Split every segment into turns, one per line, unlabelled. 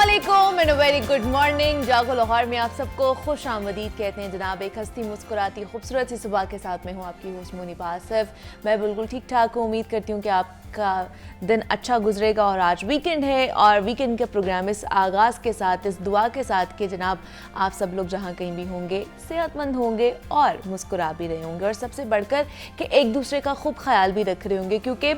अस्सलामुअलैकुम and very good morning. जागो लाहौर में आप सबको खुश आमदीद कहते हैं जनाब। एक हंसती मुस्कुराती खूबसूरत सी सुबह के साथ में हूँ आपकी होस्ट मुनीब आसिफ। मैं बिल्कुल ठीक ठाक हूँ। उम्मीद करती हूँ कि आपका दिन अच्छा गुजरेगा और आज वीकेंड है और वीकेंड के प्रोग्राम इस आगाज़ के साथ, इस दुआ के साथ कि जनाब आप सब लोग जहाँ कहीं भी होंगे सेहतमंद होंगे और मुस्कुरा भी रहे होंगे और सबसे बढ़कर कि एक दूसरे का खूब ख्याल भी रख रहे होंगे, क्योंकि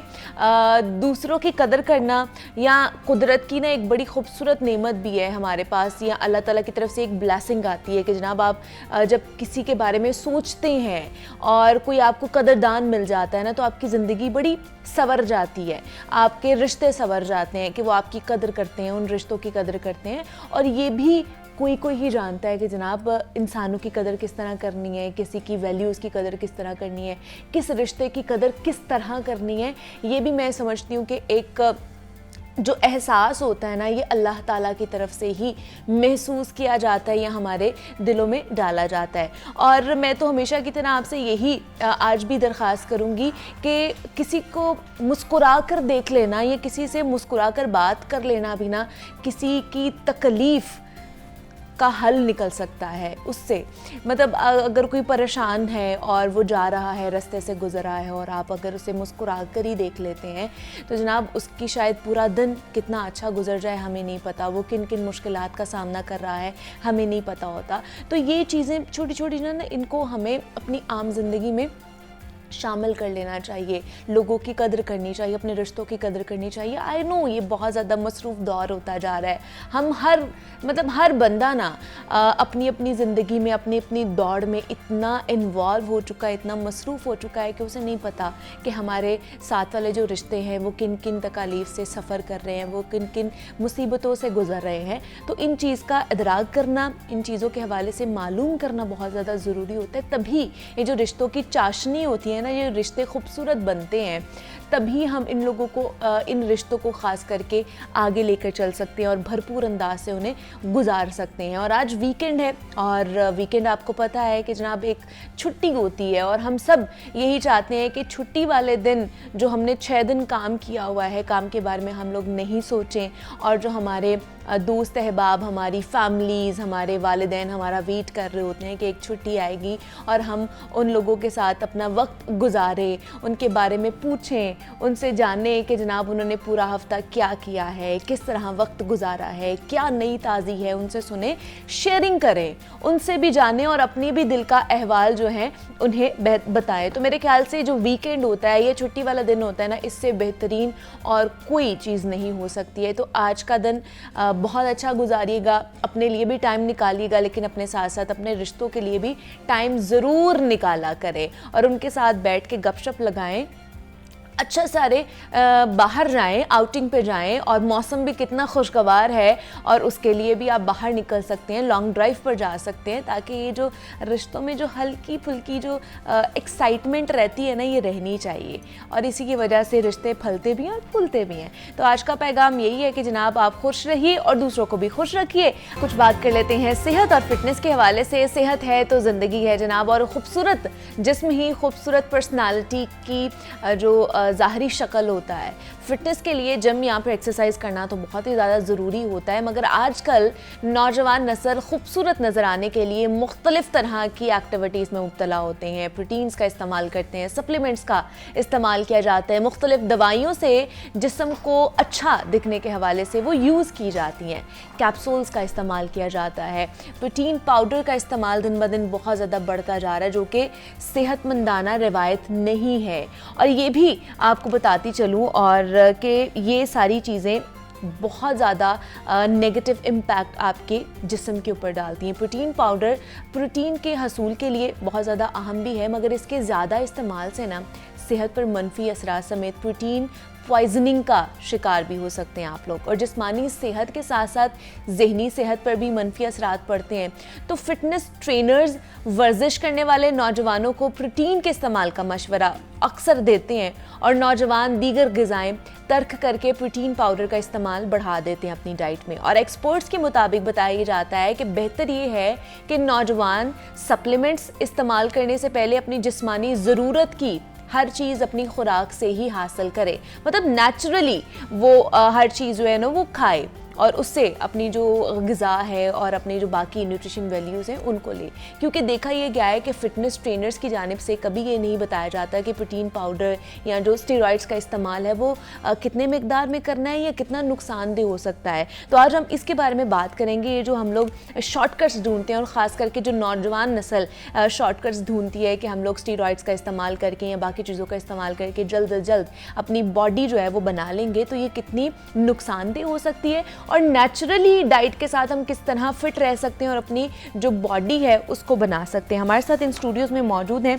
दूसरों की कदर करना या कुदरत की ना एक बड़ी खूबसूरत नेमत भी है हमारे पास, या अल्लाह ताला की तरफ से एक ब्लेसिंग आती है कि जनाब आप जब किसी के बारे में सोचते हैं और कोई आपको कदरदान मिल जाता है ना, तो आपकी ज़िंदगी बड़ी संवर जाती है, आपके रिश्ते संवर जाते हैं कि वो आपकी कदर करते हैं, उन रिश्तों की कदर करते हैं। और ये भी कोई ही जानता है कि जनाब इंसानों की कदर किस तरह करनी है, किसी की वैल्यूज़ की कदर किस तरह करनी है, किस रिश्ते की कदर किस तरह करनी है। ये भी मैं समझती हूँ कि एक जो एहसास होता है ना, ये अल्लाह ताला की तरफ से ही महसूस किया जाता है या हमारे दिलों में डाला जाता है। और मैं तो हमेशा की तरह आपसे यही आज भी दरख्वास्त करूँगी कि किसी को मुस्कुरा कर देख लेना, या किसी से मुस्कुरा कर बात कर लेना भी ना किसी की तकलीफ़ का हल निकल सकता है उससे। मतलब अगर कोई परेशान है और वो जा रहा है, रास्ते से गुजर रहा है, और आप अगर उसे मुस्कुरा कर ही देख लेते हैं तो जनाब उसकी शायद पूरा दिन कितना अच्छा गुजर जाए हमें नहीं पता, वो किन किन मुश्किलात का सामना कर रहा है हमें नहीं पता होता। तो ये चीज़ें छोटी छोटी ना इनको हमें अपनी आम जिंदगी में शामिल कर लेना चाहिए, लोगों की कदर करनी चाहिए, अपने रिश्तों की कदर करनी चाहिए। आई नो ये बहुत ज़्यादा मसरूफ़ दौर होता जा रहा है, हम हर बंदा ना अपनी अपनी ज़िंदगी में अपनी अपनी दौड़ में इतना इन्वॉल्व हो चुका है, इतना मसरूफ़ हो चुका है कि उसे नहीं पता कि हमारे साथ वाले जो रिश्ते हैं वो किन किन तकालीफ से सफ़र कर रहे हैं, वो किन किन मुसीबतों से गुजर रहे हैं। तो इन चीज़ का इदराक करना, इन चीज़ों के हवाले से मालूम करना बहुत ज़्यादा ज़रूरी होता है। तभी ये जो रिश्तों की चाशनी होती है ना, ये रिश्ते खूबसूरत बनते हैं, तभी हम इन लोगों को इन रिश्तों को ख़ास करके आगे लेकर चल सकते हैं और भरपूर अंदाज से उन्हें गुजार सकते हैं। और आज वीकेंड है और वीकेंड आपको पता है कि जनाब एक छुट्टी होती है, और हम सब यही चाहते हैं कि छुट्टी वाले दिन जो हमने 6 दिन काम किया हुआ है, काम के बारे में हम लोग नहीं सोचें, और जो हमारे दोस्त अहबाब, हमारी फैमिलीज़, हमारे वालिदैन हमारा वेट कर रहे होते हैं कि एक छुट्टी आएगी और हम उन लोगों के साथ अपना वक्त गुजारें, उनके बारे में पूछें, उनसे जानें कि जनाब उन्होंने पूरा हफ्ता क्या किया है, किस तरह वक्त गुजारा है, क्या नई ताज़ी है, उनसे सुने, शेयरिंग करें, उनसे भी जानें और अपनी भी दिल का अहवाल जो है उन्हें बताएं। तो मेरे ख्याल से जो वीकेंड होता है, ये छुट्टी वाला दिन होता है ना, इससे बेहतरीन और कोई चीज़ नहीं हो सकती है। तो आज का दिन बहुत अच्छा गुजारिएगा, अपने लिए भी टाइम निकालिएगा, लेकिन अपने साथ साथ अपने रिश्तों के लिए भी टाइम ज़रूर निकाला करें और उनके साथ बैठ के गपशप लगाएं, अच्छा सारे बाहर जाएं, आउटिंग पे जाएं, और मौसम भी कितना खुशगवार है और उसके लिए भी आप बाहर निकल सकते हैं, लॉन्ग ड्राइव पर जा सकते हैं, ताकि ये जो रिश्तों में जो हल्की फुल्की जो एक्साइटमेंट रहती है ना, ये रहनी चाहिए, और इसी की वजह से रिश्ते फलते भी हैं और फूलते भी हैं। तो आज का पैगाम यही है कि जनाब आप खुश रहिए और दूसरों को भी खुश रखिए। कुछ बात कर लेते हैं सेहत और फिटनेस के हवाले से। सेहत है तो ज़िंदगी है जनाब, और खूबसूरत जिस्म ही खूबसूरत पर्सनालिटी की जो ज़ाहरी शक्ल होता है। फिटनेस के लिए जिम या फिर एक्सरसाइज करना तो बहुत ही ज़्यादा ज़रूरी होता है, मगर आजकल नौजवान नस्ल खूबसूरत नज़र आने के लिए मुख्तलिफ़ तरह की एक्टिविटीज़ में मुब्तला होते हैं, प्रोटीन्स का इस्तेमाल करते हैं, सप्लीमेंट्स का इस्तेमाल किया जाता है, मुख्तलिफ़ दवाइयों से जिस्म को अच्छा दिखने के हवाले से वो यूज़ की जाती हैं, कैप्सूल्स का इस्तेमाल किया जाता है, प्रोटीन पाउडर का इस्तेमाल दिन ब दिन बहुत ज़्यादा बढ़ता जा रहा है, जो कि सेहतमंदाना रवायत नहीं है। और ये भी आपको बताती चलूँ और कि ये सारी चीज़ें बहुत ज़्यादा नेगेटिव इम्पैक्ट आपके जिस्म के ऊपर डालती हैं। प्रोटीन पाउडर प्रोटीन के हसूल के लिए बहुत ज़्यादा अहम भी है, मगर इसके ज़्यादा इस्तेमाल से ना सेहत पर मनफी असरात समेत प्रोटीन पॉइजनिंग का शिकार भी हो सकते हैं आप लोग, और जिस्मानी सेहत के साथ साथ जहनी सेहत पर भी मनफी असरात पड़ते हैं। तो फिटनेस ट्रेनर्स वर्जिश करने वाले नौजवानों को प्रोटीन के इस्तेमाल का मशवरा अक्सर देते हैं, और नौजवान दीगर ग़िज़ाएँ तर्क करके प्रोटीन पाउडर का इस्तेमाल बढ़ा देते हैं अपनी डाइट में। और एक्सपर्ट्स के मुताबिक बताया जाता है कि बेहतर ये है कि नौजवान सप्लीमेंट्स इस्तेमाल करने से पहले अपनी जिस्मानी ज़रूरत की हर चीज़ अपनी खुराक से ही हासिल करे, मतलब नेचुरली वो हर चीज़ जो है ना वो खाए, और उससे अपनी जो ग़िज़ा है और अपनी जो बाकी न्यूट्रिशन वैल्यूज़ हैं उनको ले। क्योंकि देखा ये गया है कि फ़िटनेस ट्रेनर्स की जानिब से कभी ये नहीं बताया जाता कि प्रोटीन पाउडर या जो स्टेरॉइड्स का इस्तेमाल है वो कितने मिकदार में करना है या कितना नुकसानदेह हो सकता है। तो आज हम इसके बारे में बात करेंगे। ये जो हम लोग शॉर्टकट्स ढूंढते हैं और ख़ास करके जो नौजवान नस्ल शॉर्टकट्स ढूंढती है कि हम लोग स्टेरॉइड्स का इस्तेमाल करके या बाकी चीज़ों का इस्तेमाल करके जल्द अज जल्द अपनी बॉडी जो है वो बना लेंगे, तो ये कितनी नुकसानदेह हो सकती है और नेचुरली डाइट के साथ हम किस तरह फिट रह सकते हैं और अपनी जो बॉडी है उसको बना सकते हैं। हमारे साथ इन स्टूडियोज़ में मौजूद हैं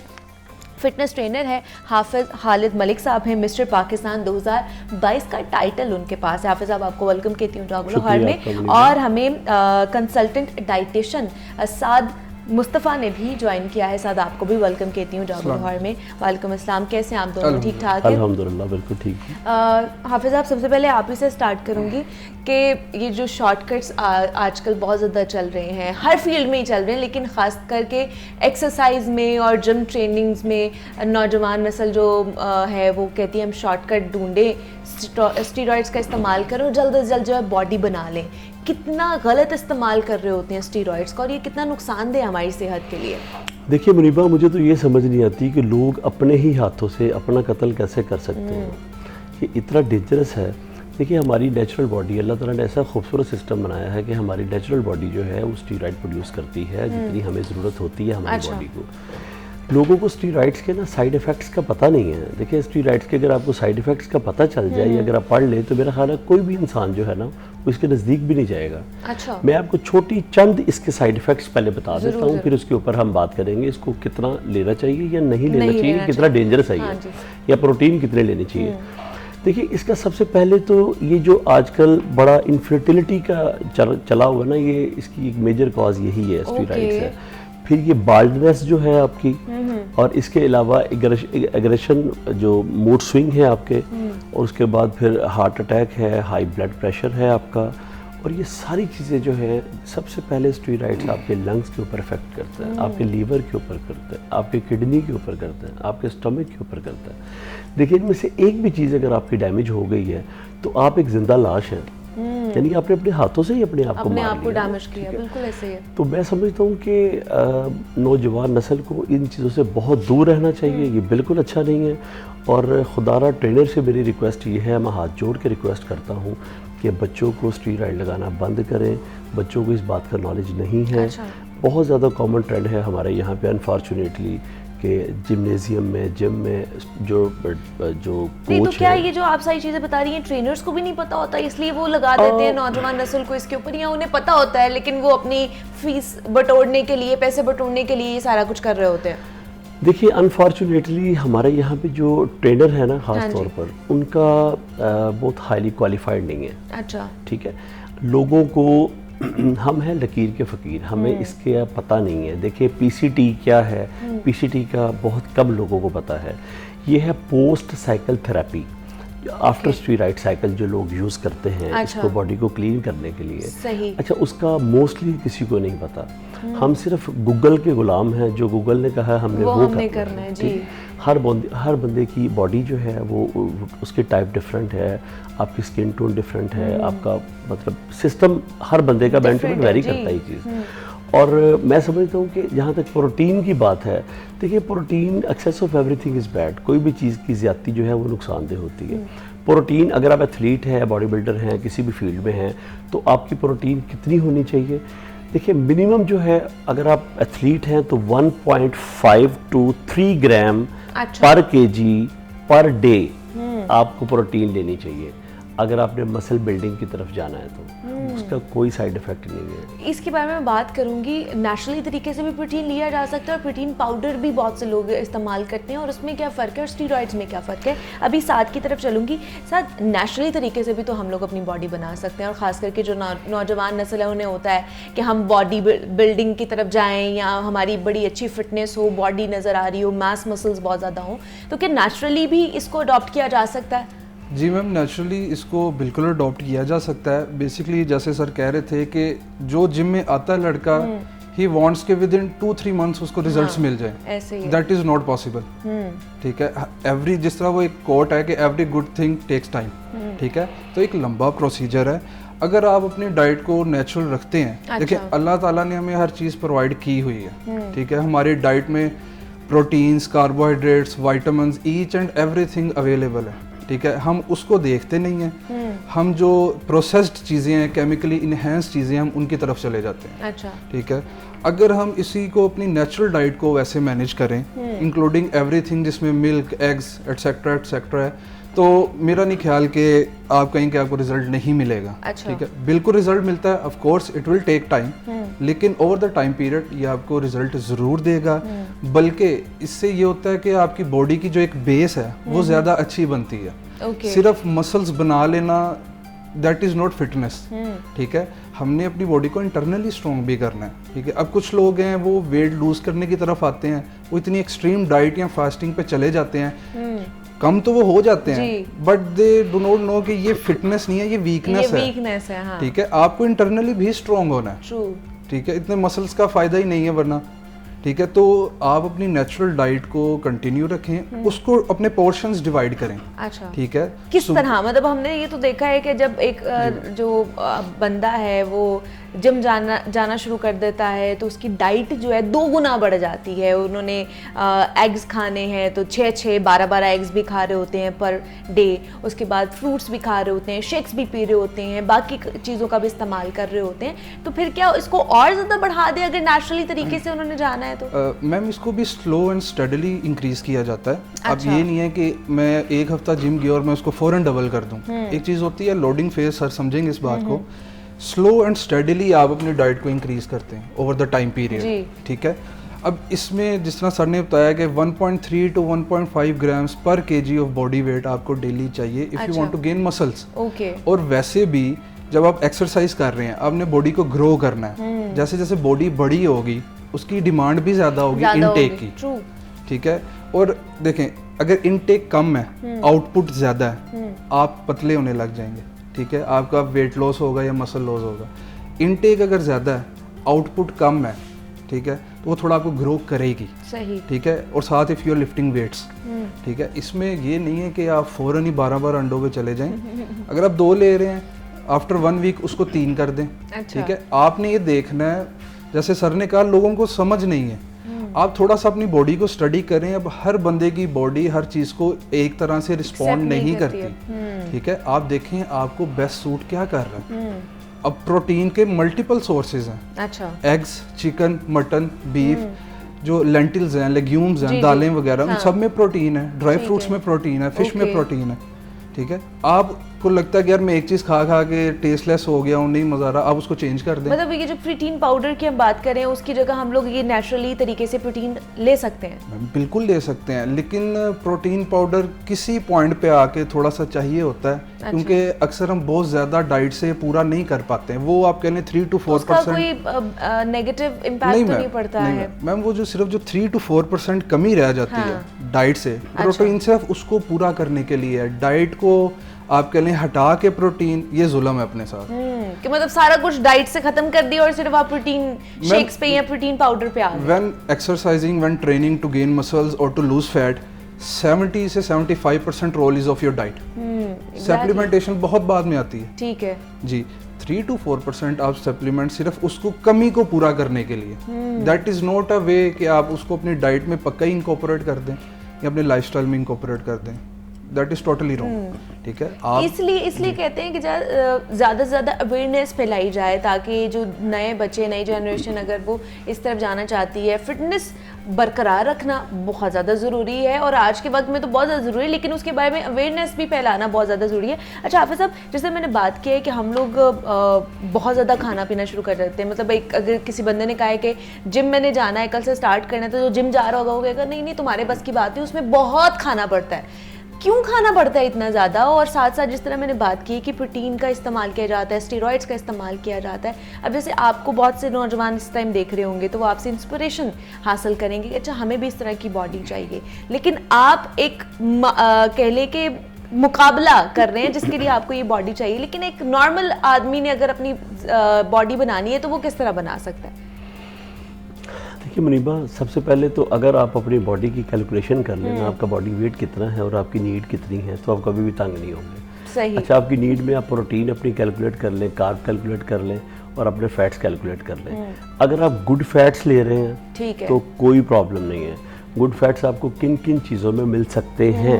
फिटनेस ट्रेनर है हाफिज़ खालिद मलिक साहब हैं। मिस्टर पाकिस्तान 2022 का टाइटल उनके पास है। हाफिज़ साहब आपको वेलकम कहती हूँ जागो लोहार में। और हमें कंसल्टेंट डाइटिशियन साद मुस्तफ़ा ने भी ज्वाइन किया है। साद आपको भी वेलकम कहती हूँ जागो लोहार में। वालेकुम अस्सलाम, कैसे हैं आप दोनों? ठीक ठाक है
अल्हम्दुलिल्लाह, बिल्कुल ठीक है।
हाफिज़ साहब सबसे पहले आप ही से स्टार्ट करूँगी कि ये जो शॉर्टकट्स आजकल बहुत ज़्यादा चल रहे हैं, हर फील्ड में ही चल रहे हैं, लेकिन ख़ास करके एक्सरसाइज में और जिम ट्रेनिंग्स में नौजवान नस्ल जो है वो कहती है हम शॉर्टकट ढूंढें, स्टीरॉइड्स का इस्तेमाल करो, जल्द से जल्द जो है बॉडी बना लें। कितना गलत इस्तेमाल कर रहे होते हैं स्टीरॉइड्स का और ये कितना नुकसानदेह हमारी सेहत के लिए?
देखिए मुनीबा, मुझे तो ये समझ नहीं आती कि लोग अपने ही हाथों से अपना कत्ल कैसे कर सकते हैं। ये इतना डेंजरस है। देखिए हमारी नेचुरल बॉडी, अल्लाह ताला ने ऐसा खूबसूरत सिस्टम बनाया है कि हमारी नेचुरल बॉडी जो है वो स्टीरॉइड प्रोड्यूस करती है जितनी हमें ज़रूरत होती है हमारी बॉडी को। लोगों को स्टीरॉइड्स के ना साइड इफ़ेक्ट्स का पता नहीं है। देखिए स्टीरॉइड्स के अगर आपको साइड इफ़ेक्ट्स का पता चल जाए या अगर आप पढ़ लें तो मेरा ख्याल है कोई भी इंसान जो है ना वो इसके नज़दीक भी नहीं जाएगा।
अच्छा।
मैं आपको छोटी चंद इसके साइड इफ़ेक्ट्स पहले बता देता हूँ, फिर उसके ऊपर हम बात करेंगे इसको कितना लेना चाहिए या नहीं लेना चाहिए, कितना डेंजरस है ये, या प्रोटीन कितने लेने चाहिए। देखिए इसका सबसे पहले तो ये जो आजकल बड़ा इनफर्टिलिटी का चला हुआ ना, ये इसकी एक मेजर कॉज यही है, स्टीरॉइड्स है। फिर ये बाल्डनेस जो है आपकी, और इसके अलावा एग्रेशन जो मूड स्विंग है आपके, और उसके बाद फिर हार्ट अटैक है, हाई ब्लड प्रेशर है आपका, और ये सारी चीज़ें जो है सबसे पहले स्टीरॉइड्स आपके लंग्स के ऊपर इफेक्ट करते हैं, आपके लीवर के ऊपर करते हैं, आपके किडनी के ऊपर करते हैं, आपके स्टमक के ऊपर करते हैं। देखिए इनमें से एक भी चीज़ अगर आपकी डैमेज हो गई है तो आप एक जिंदा लाश हैं, यानी आपने अपने हाथों से ही अपने आप को
डैमेज किया। बिल्कुल ऐसे ही है।
तो मैं समझता हूँ कि नौजवान नस्ल को इन चीज़ों से बहुत दूर रहना चाहिए। ये बिल्कुल अच्छा नहीं है। और खुदारा ट्रेनर से मेरी रिक्वेस्ट ये है, मैं हाथ जोड़ के रिक्वेस्ट करता हूँ कि बच्चों को स्टीरॉइड लगाना बंद करें। बच्चों को इस बात का नॉलेज नहीं है। अच्छा। बहुत ज़्यादा कॉमन ट्रेंड है हमारे यहाँ पे अनफॉर्चुनेटली कि जिम्नेजियम में, जिम में जो
नहीं, तो क्या ये जो आप सारी चीज़ें बता रही हैं ट्रेनर्स को भी नहीं पता होता इसलिए वो लगा देते हैं नौजवान नस्ल को इसके ऊपर, या उन्हें पता होता है लेकिन वो अपनी फीस बटोरने के लिए, पैसे बटोरने के लिए ये सारा कुछ कर रहे होते हैं?
देखिए अनफॉर्चुनेटली हमारे यहाँ पे जो ट्रेनर है ना ख़ास तौर पर, उनका बहुत हाईली क्वालिफाइड नहीं है। अच्छा। ठीक है, लोगों को हम हैं लकीर के फ़कीर, हमें इसके पता नहीं है। देखिए पीसीटी क्या है, पीसीटी का बहुत कम लोगों को पता है। ये है post cycle therapy, after steroid cycle जो लोग यूज़ करते हैं। अच्छा। इसको बॉडी को क्लीन करने के लिए। सही। अच्छा, उसका मोस्टली किसी को नहीं पता। हम सिर्फ गूगल के गुलाम हैं, जो गूगल ने कहा है हमने वो करना है। जी। हर बंदे की बॉडी जो है वो उसकी टाइप डिफरेंट है, आपकी स्किन टोन डिफरेंट है, आपका मतलब सिस्टम हर बंदे का बेनिफिट वेरी करता है ये चीज़। और मैं समझता हूँ कि जहाँ तक प्रोटीन की बात है, देखिए protein excess of everything is bad. कोई भी चीज़ की ज़्यादती जो है वो नुकसानदेह होती है। प्रोटीन, अगर आप एथलीट हैं, बॉडी बिल्डर हैं, किसी भी फील्ड में हैं, तो आपकी प्रोटीन कितनी होनी चाहिए? देखिए मिनिमम जो है, अगर आप एथलीट हैं तो 1.5 to 3 ग्राम पर केजी पर डे आपको प्रोटीन लेनी चाहिए अगर आपने मसल बिल्डिंग की तरफ जाना है तो। उसका कोई साइड इफेक्ट नहीं है।
इसके बारे में बात करूंगी। नेचुरली तरीके से भी प्रोटीन लिया जा सकता है और प्रोटीन पाउडर भी बहुत से लोग इस्तेमाल करते हैं, और उसमें क्या फ़र्क है और स्टीरॉइड्स में क्या फ़र्क है, अभी साथ की तरफ चलूँगी। साथ नेचुरली तरीके से भी तो हम लोग अपनी बॉडी बना सकते हैं, और ख़ास करके जो नौजवान नस्ल है उन्हें होता है कि हम बॉडी बिल्डिंग की तरफ जाएँ या हमारी बड़ी अच्छी फिटनेस हो, बॉडी नज़र आ रही हो, मास मसल्स बहुत ज़्यादा हों, तो क्या नेचुरली भी इसको अडॉप्ट किया जा सकता है?
जी मैम, नेचुरली इसको बिल्कुल अडॉप्ट किया जा सकता है। बेसिकली जैसे सर कह रहे थे कि जो जिम में आता है लड़का, ही वांट्स के विद इन 2-3 मंथ्स उसको रिजल्ट्स मिल जाए, दैट इज नॉट पॉसिबल। ठीक है, जिस तरह वो एक कोट है कि every good thing takes time. ठीक है, तो एक लंबा प्रोसीजर है। अगर आप अपनी डाइट को नेचुरल रखते हैं, देखिए अल्लाह ताला ने हमें हर चीज़ प्रोवाइड की हुई है, ठीक है, हमारी डाइट में proteins, carbohydrates, vitamins, each and everything available है, ठीक है, हम उसको देखते नहीं हैं, हम जो प्रोसेस्ड चीज़ें हैं, केमिकली इनहेंस चीज़ें, हम उनकी तरफ चले जाते हैं।
अच्छा,
ठीक है, अगर हम इसी को अपनी नेचुरल डाइट को वैसे मैनेज करें, इंक्लूडिंग एवरीथिंग जिसमें मिल्क, एग्स एटसेट्रा एटसेट्रा है, तो मेरा नहीं ख्याल कि आप कहीं के आपको रिजल्ट नहीं मिलेगा।
अच्छा।
ठीक है, बिल्कुल रिजल्ट मिलता है, of course it will take time, लेकिन ओवर द टाइम पीरियड ये आपको रिजल्ट ज़रूर देगा। बल्कि इससे ये होता है कि आपकी बॉडी की जो एक बेस है वो ज़्यादा अच्छी बनती है। सिर्फ मसल्स बना लेना दैट इज़ नॉट फिटनेस। ठीक है, हमने अपनी बॉडी को इंटरनली स्ट्रॉन्ग भी करना है। ठीक है, अब कुछ लोग हैं वो वेट लूज करने की तरफ आते हैं, वो इतनी एक्सट्रीम डाइट या फास्टिंग पे चले जाते हैं, कम तो वो हो जाते हैं, but they do not know कि ये फिटनेस नहीं है, ये वीकनेस है।
हाँ।
ठीक है, आपको इंटरनली भी स्ट्रॉन्ग होना है। ठीक है, इतने मसल्स का फायदा ही नहीं है वरना। ठीक है, तो आप अपनी नेचुरल डाइट को कंटिन्यू रखें, उसको अपने पोर्शंस डिवाइड करें।
अच्छा,
ठीक है,
किस तरह, मतलब हमने ये तो देखा है कि जब एक जो बंदा है वो जिम जाना शुरू कर देता है तो उसकी डाइट जो है 2 गुना बढ़ जाती है। उन्होंने एग्स खाने हैं तो 6-6, 12-12 एग्स भी खा रहे होते हैं पर डे, उसके बाद फ्रूट्स भी खा रहे होते हैं, शेक्स भी पी रहे होते हैं, बाकी चीज़ों का भी इस्तेमाल कर रहे होते हैं। तो फिर क्या इसको और ज़्यादा बढ़ा दें अगर नेचुरली तरीके से उन्होंने जाना है तो?
मैम, इसको भी स्लो एंड स्टडीली इंक्रीज किया जाता है। अच्छा। अब ये नहीं है कि मैं एक हफ्ता जिम गया और मैं उसको फौरन डबल कर दूं। एक चीज़ होती है लोडिंग फेज, सर समझेंगे इस बात को। स्लो एंड स्टडीली आप अपनी डाइट को इंक्रीज करते हैं ओवर द टाइम पीरियड। ठीक है, अब इसमें जिस तरह सर ने बताया कि 1.3 to 1.5 ग्राम्स पर केजी ऑफ बॉडी वेट आपको डेली चाहिए if you want to gain muscles. और वैसे भी जब आप एक्सरसाइज कर रहे हैं, आपने बॉडी को ग्रो करना है, जैसे जैसे बॉडी बड़ी होगी उसकी डिमांड भी ज़्यादा होगी इनटेक की। ठीक है, और देखें अगर इनटेक कम है, आउटपुट ज़्यादा है, आप पतले होने लग जाएंगे। ठीक है, आपका वेट लॉस होगा या मसल लॉस होगा। इनटेक अगर ज़्यादा है, आउटपुट कम है, ठीक है, तो वो थोड़ा आपको ग्रो करेगी।
सही।
ठीक है, और साथ if you are lifting weights. ठीक है, इसमें ये नहीं है कि आप फ़ौरन ही 12 अंडों पे चले जाएं। अगर आप 2 ले रहे हैं, आफ्टर 1 वीक उसको 3 कर दें।
अच्छा।
ठीक है, आपने ये देखना है, जैसे सर ने कहा लोगों को समझ नहीं है, आप थोड़ा सा अपनी बॉडी को स्टडी करें। अब हर बंदे की बॉडी हर चीज़ को एक तरह से रिस्पॉन्ड नहीं करती। ठीक है, आप देखें आपको बेस्ट सूट क्या कर रहा है। अब प्रोटीन के मल्टीपल सोर्सेज हैं। अच्छा। एग्स, चिकन, मटन, बीफ, जो लेंटिल्स हैं, लेग्यूम्स हैं, दालें वगैरह, उन सब में प्रोटीन है, ड्राई फ्रूट्स में प्रोटीन है, फिश में प्रोटीन है। ठीक है, आपको लगता है कि यार मैं एक चीज़ खा खा के टेस्टलेस हो गया हूँ, नहीं मज़ा आ रहा, आप उसको चेंज कर दें।
मतलब ये जो प्रोटीन पाउडर की हम बात करें उसकी जगह हम लोग ये नेचुरली तरीके से प्रोटीन ले सकते हैं?
बिल्कुल ले सकते हैं, लेकिन प्रोटीन पाउडर किसी पॉइंट पे आके थोड़ा सा चाहिए होता है। अच्छा। क्योंकि अक्सर हम बहुत ज़्यादा डाइट से पूरा नहीं कर पाते हैं। वो आप कह लें 3 to 4%।
कोई नेगेटिव इम्पैक्ट तो नहीं पड़ता है
मैम? वो जो सिर्फ जो 3 to 4% कमी रह जाती है डाइट से, प्रोटीन सिर्फ उसको पूरा करने के लिए है। डाइट को आप कह लें हटा के प्रोटीन, ये जुल्म है अपने साथ।
कि मतलब सारा कुछ डाइट से खत्म कर दिया और सिर्फ आप प्रोटीन शेक्स पे या प्रोटीन पाउडर पे आ गए।
When exercising, when training to gain muscles और टू लूज फैट, 70 से 75% role is of your diet. Supplementation बहुत बाद में आती है। ठीक है जी, 3 to 4% आप सप्लीमेंट सिर्फ उसको कमी को पूरा करने के लिए। दैट इज नॉट अ वे कि आप उसको अपनी डाइट में पक्का ही इंकॉर्पोरेट कर दें या अपने लाइफस्टाइल में इंकॉर्पोरेट कर दें। That is totally wrong. ठीक है, आप इसलिए
कहते हैं कि ज़्यादा से ज़्यादा अवेयरनेस फैलाई जाए ताकि जो नए बच्चे, नई जनरेशन अगर वो इस तरफ जाना चाहती है, फिटनेस बरकरार रखना बहुत ज़्यादा ज़रूरी है और आज के वक्त में तो बहुत ज़्यादा ज़रूरी है, लेकिन उसके बारे में अवेयरनेस भी फैलाना बहुत ज़्यादा ज़रूरी है। अच्छा हाफिज़ साहब, जैसे मैंने बात की है कि हम लोग बहुत ज़्यादा खाना पीना शुरू कर देते हैं। मतलब एक अगर किसी बंदे ने कहा है कि जिम मैंने जाना है, कल से स्टार्ट करना है, तो जो जिम जा रहा होगा वो कहेगा नहीं तुम्हारे बस की बात है, उसमें बहुत खाना पड़ता है। क्यों खाना पड़ता है इतना ज़्यादा? और साथ साथ जिस तरह मैंने बात की कि प्रोटीन का इस्तेमाल किया जाता है, स्टेरॉइड्स का इस्तेमाल किया जाता है। अब जैसे आपको बहुत से नौजवान इस टाइम देख रहे होंगे तो वो आपसे इंस्पिरेशन हासिल करेंगे कि अच्छा हमें भी इस तरह की बॉडी चाहिए, लेकिन आप एक कह ले कि मुकाबला कर रहे हैं जिसके लिए आपको ये बॉडी चाहिए, लेकिन एक नॉर्मल आदमी ने अगर अपनी बॉडी बनानी है तो वो किस तरह बना सकता है?
देखिए मुनीबा, सबसे पहले तो अगर आप अपनी बॉडी की कैलकुलेशन कर लेना, आपका बॉडी वेट कितना है और आपकी नीड कितनी है, तो आप कभी भी तंग नहीं होंगे।
सही।
अच्छा, आपकी नीड में आप प्रोटीन अपनी कैलकुलेट कर लें, कार्ब कैलकुलेट कर लें और अपने फैट्स कैलकुलेट कर लें। अगर आप गुड फैट्स ले रहे हैं
ठीक है,
तो कोई प्रॉब्लम नहीं है। गुड फैट्स आपको किन किन चीज़ों में मिल सकते हैं?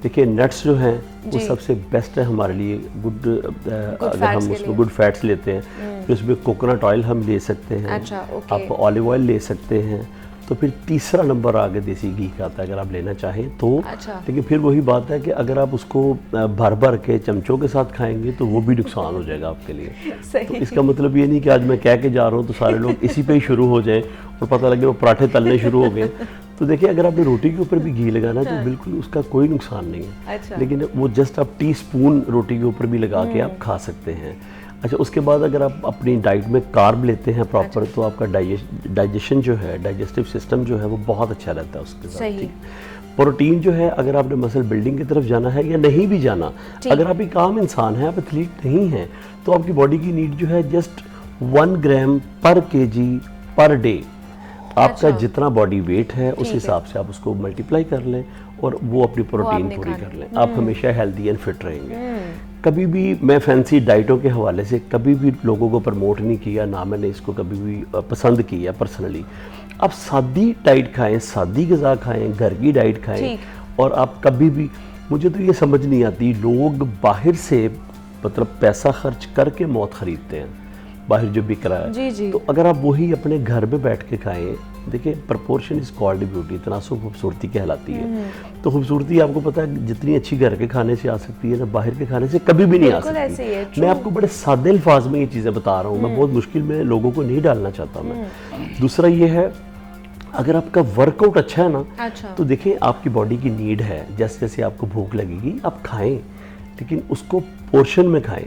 देखिए, नट्स जो हैं वो सबसे बेस्ट है हमारे लिए। अगर हम उसमें गुड फैट्स लेते हैं तो उसमें कोकोनट ऑयल हम ले सकते हैं।
अच्छा,
आप ऑलिव ऑयल ले सकते हैं। तो फिर तीसरा नंबर आगे देसी घी का आता है अगर आप लेना चाहें तो।
अच्छा।
लेकिन फिर वही बात है कि अगर आप उसको भर भर के चमचों के साथ खाएंगे तो वो भी नुकसान हो जाएगा आपके लिए।
सही।
तो इसका मतलब ये नहीं कि आज मैं कह के जा रहा हूँ तो सारे लोग इसी पे ही शुरू हो जाएं और पता लगे वो पराठे तलने शुरू हो गए। तो देखिए, अगर आपने रोटी के ऊपर भी घी लगाना तो बिल्कुल उसका कोई नुकसान नहीं है।
अच्छा।
लेकिन वो जस्ट आप टीस्पून रोटी के ऊपर भी लगा के आप खा सकते हैं। अच्छा, उसके बाद अगर आप अपनी डाइट में कार्ब लेते हैं प्रॉपर तो आपका डाइजेशन जो है, डाइजेस्टिव सिस्टम जो है वो बहुत अच्छा रहता है उसके साथ। ठीक। प्रोटीन जो है, अगर आपने मसल बिल्डिंग की तरफ जाना है या नहीं भी जाना, अगर आप एक आम इंसान हैं, आप एथलीट नहीं हैं, तो आपकी बॉडी की नीड जो है जस्ट 1 ग्राम पर केजी पर डे। आपका जितना बॉडी वेट है उस हिसाब से आप उसको मल्टीप्लाई कर लें और वो अपनी प्रोटीन पूरी कर लें। आप हमेशा हेल्दी एंड फिट रहेंगे। कभी भी मैं फैंसी डाइटों के हवाले से कभी भी लोगों को प्रमोट नहीं किया, ना मैंने इसको कभी भी पसंद किया पर्सनली। आप सादी डाइट खाएं, सादी ग़िज़ा खाएं, घर की डाइट खाएं। और आप कभी भी, मुझे तो ये समझ नहीं आती, लोग बाहर से मतलब पैसा खर्च करके मौत ख़रीदते हैं, बाहर जो बिक रहा है। तो अगर आप वही अपने घर में बैठ के खाएं, देखिए प्रोपोर्शन इज कॉल्ड ब्यूटी, तनासुब खूबसूरती कहलाती है। तो खूबसूरती आपको पता है जितनी अच्छी घर के खाने से आ सकती है ना, बाहर के खाने से कभी भी नहीं आ सकती। मैं आपको बड़े सादे अल्फाज में ये चीज़ें बता रहा हूँ, मैं बहुत मुश्किल में लोगों को नहीं डालना चाहता मैं। दूसरा ये है, अगर आपका वर्कआउट अच्छा है ना, तो देखिए आपकी बॉडी की नीड है, जैसे जैसे आपको भूख लगेगी आप खाएं, लेकिन उसको पोर्शन में खाएं।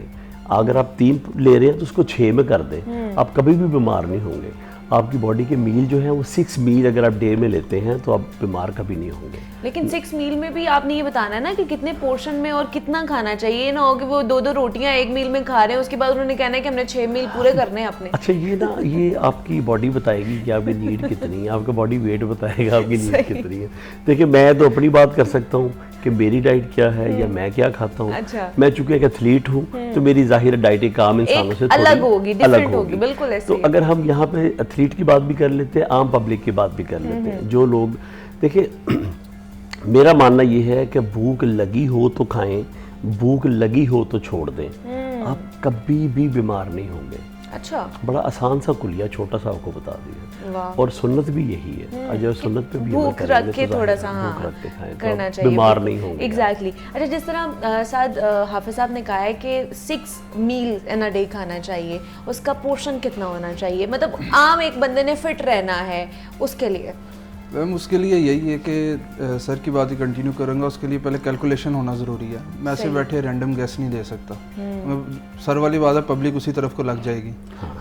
अगर आप 3 ले रहे हैं तो उसको 6 में कर दें, आप कभी भी बीमार नहीं होंगे। आपकी बॉडी के मील जो है वो 6 मील अगर आप डे में लेते हैं तो आप बीमार कभी नहीं होंगे।
लेकिन 6 मील में भी आपने ये बताना है ना कि कितने पोर्शन में और कितना खाना चाहिए। ये ना हो कि वो 2-2 रोटियां 1 मील में खा रहे हैं, उसके बाद उन्होंने कहना है कि हमने 6 मील पूरे करने हैं अपने।
अच्छा, ये आपकी बॉडी बताएगी कि आपकी नीड कितनी है, आपका बॉडी वेट बताएगा आपकी नीड कितनी है। देखिए, मैं तो अपनी बात कर सकता हूँ कि मेरी डाइट क्या है या मैं क्या खाता हूँ।
अच्छा।
मैं चूंकि एक एथलीट हूँ तो मेरी जाहिर डाइट एक आम इंसानों से
अलग होगी, डिफरेंट होगी, बिल्कुल ऐसे।
तो अगर हम यहाँ पे एथलीट की बात भी कर लेते हैं, आम पब्लिक की बात भी कर लेते हैं, जो लोग, देखिए मेरा मानना ये है कि भूख लगी हो तो खाएं, भूख लगी हो तो छोड़ दें, आप कभी भी बीमार नहीं होंगे।
अच्छा, बड़ा
आसान सा कुलिया छोटा सा आपको बता दिया। और सुन्नत भी यही है, अजय सुन्नत पे भी
भूख रख के थोड़ा सा करना चाहिए,
बीमार नहीं होंगे।
एग्जैक्टली। अच्छा, जिस तरह साद हाफिज साहब ने कहा है कि 6 मील इन अ डे खाना चाहिए, उसका पोर्शन कितना होना चाहिए, मतलब आम एक बंदे ने फिट रहना है उसके लिए?
मैम, उसके लिए यही है कि सर की बात ही कंटिन्यू करूँगा, उसके लिए पहले कैलकुलेशन होना ज़रूरी है। मैं ऐसे बैठे रैंडम गैस नहीं दे सकता। सर वाली बात है, पब्लिक उसी तरफ को लग जाएगी।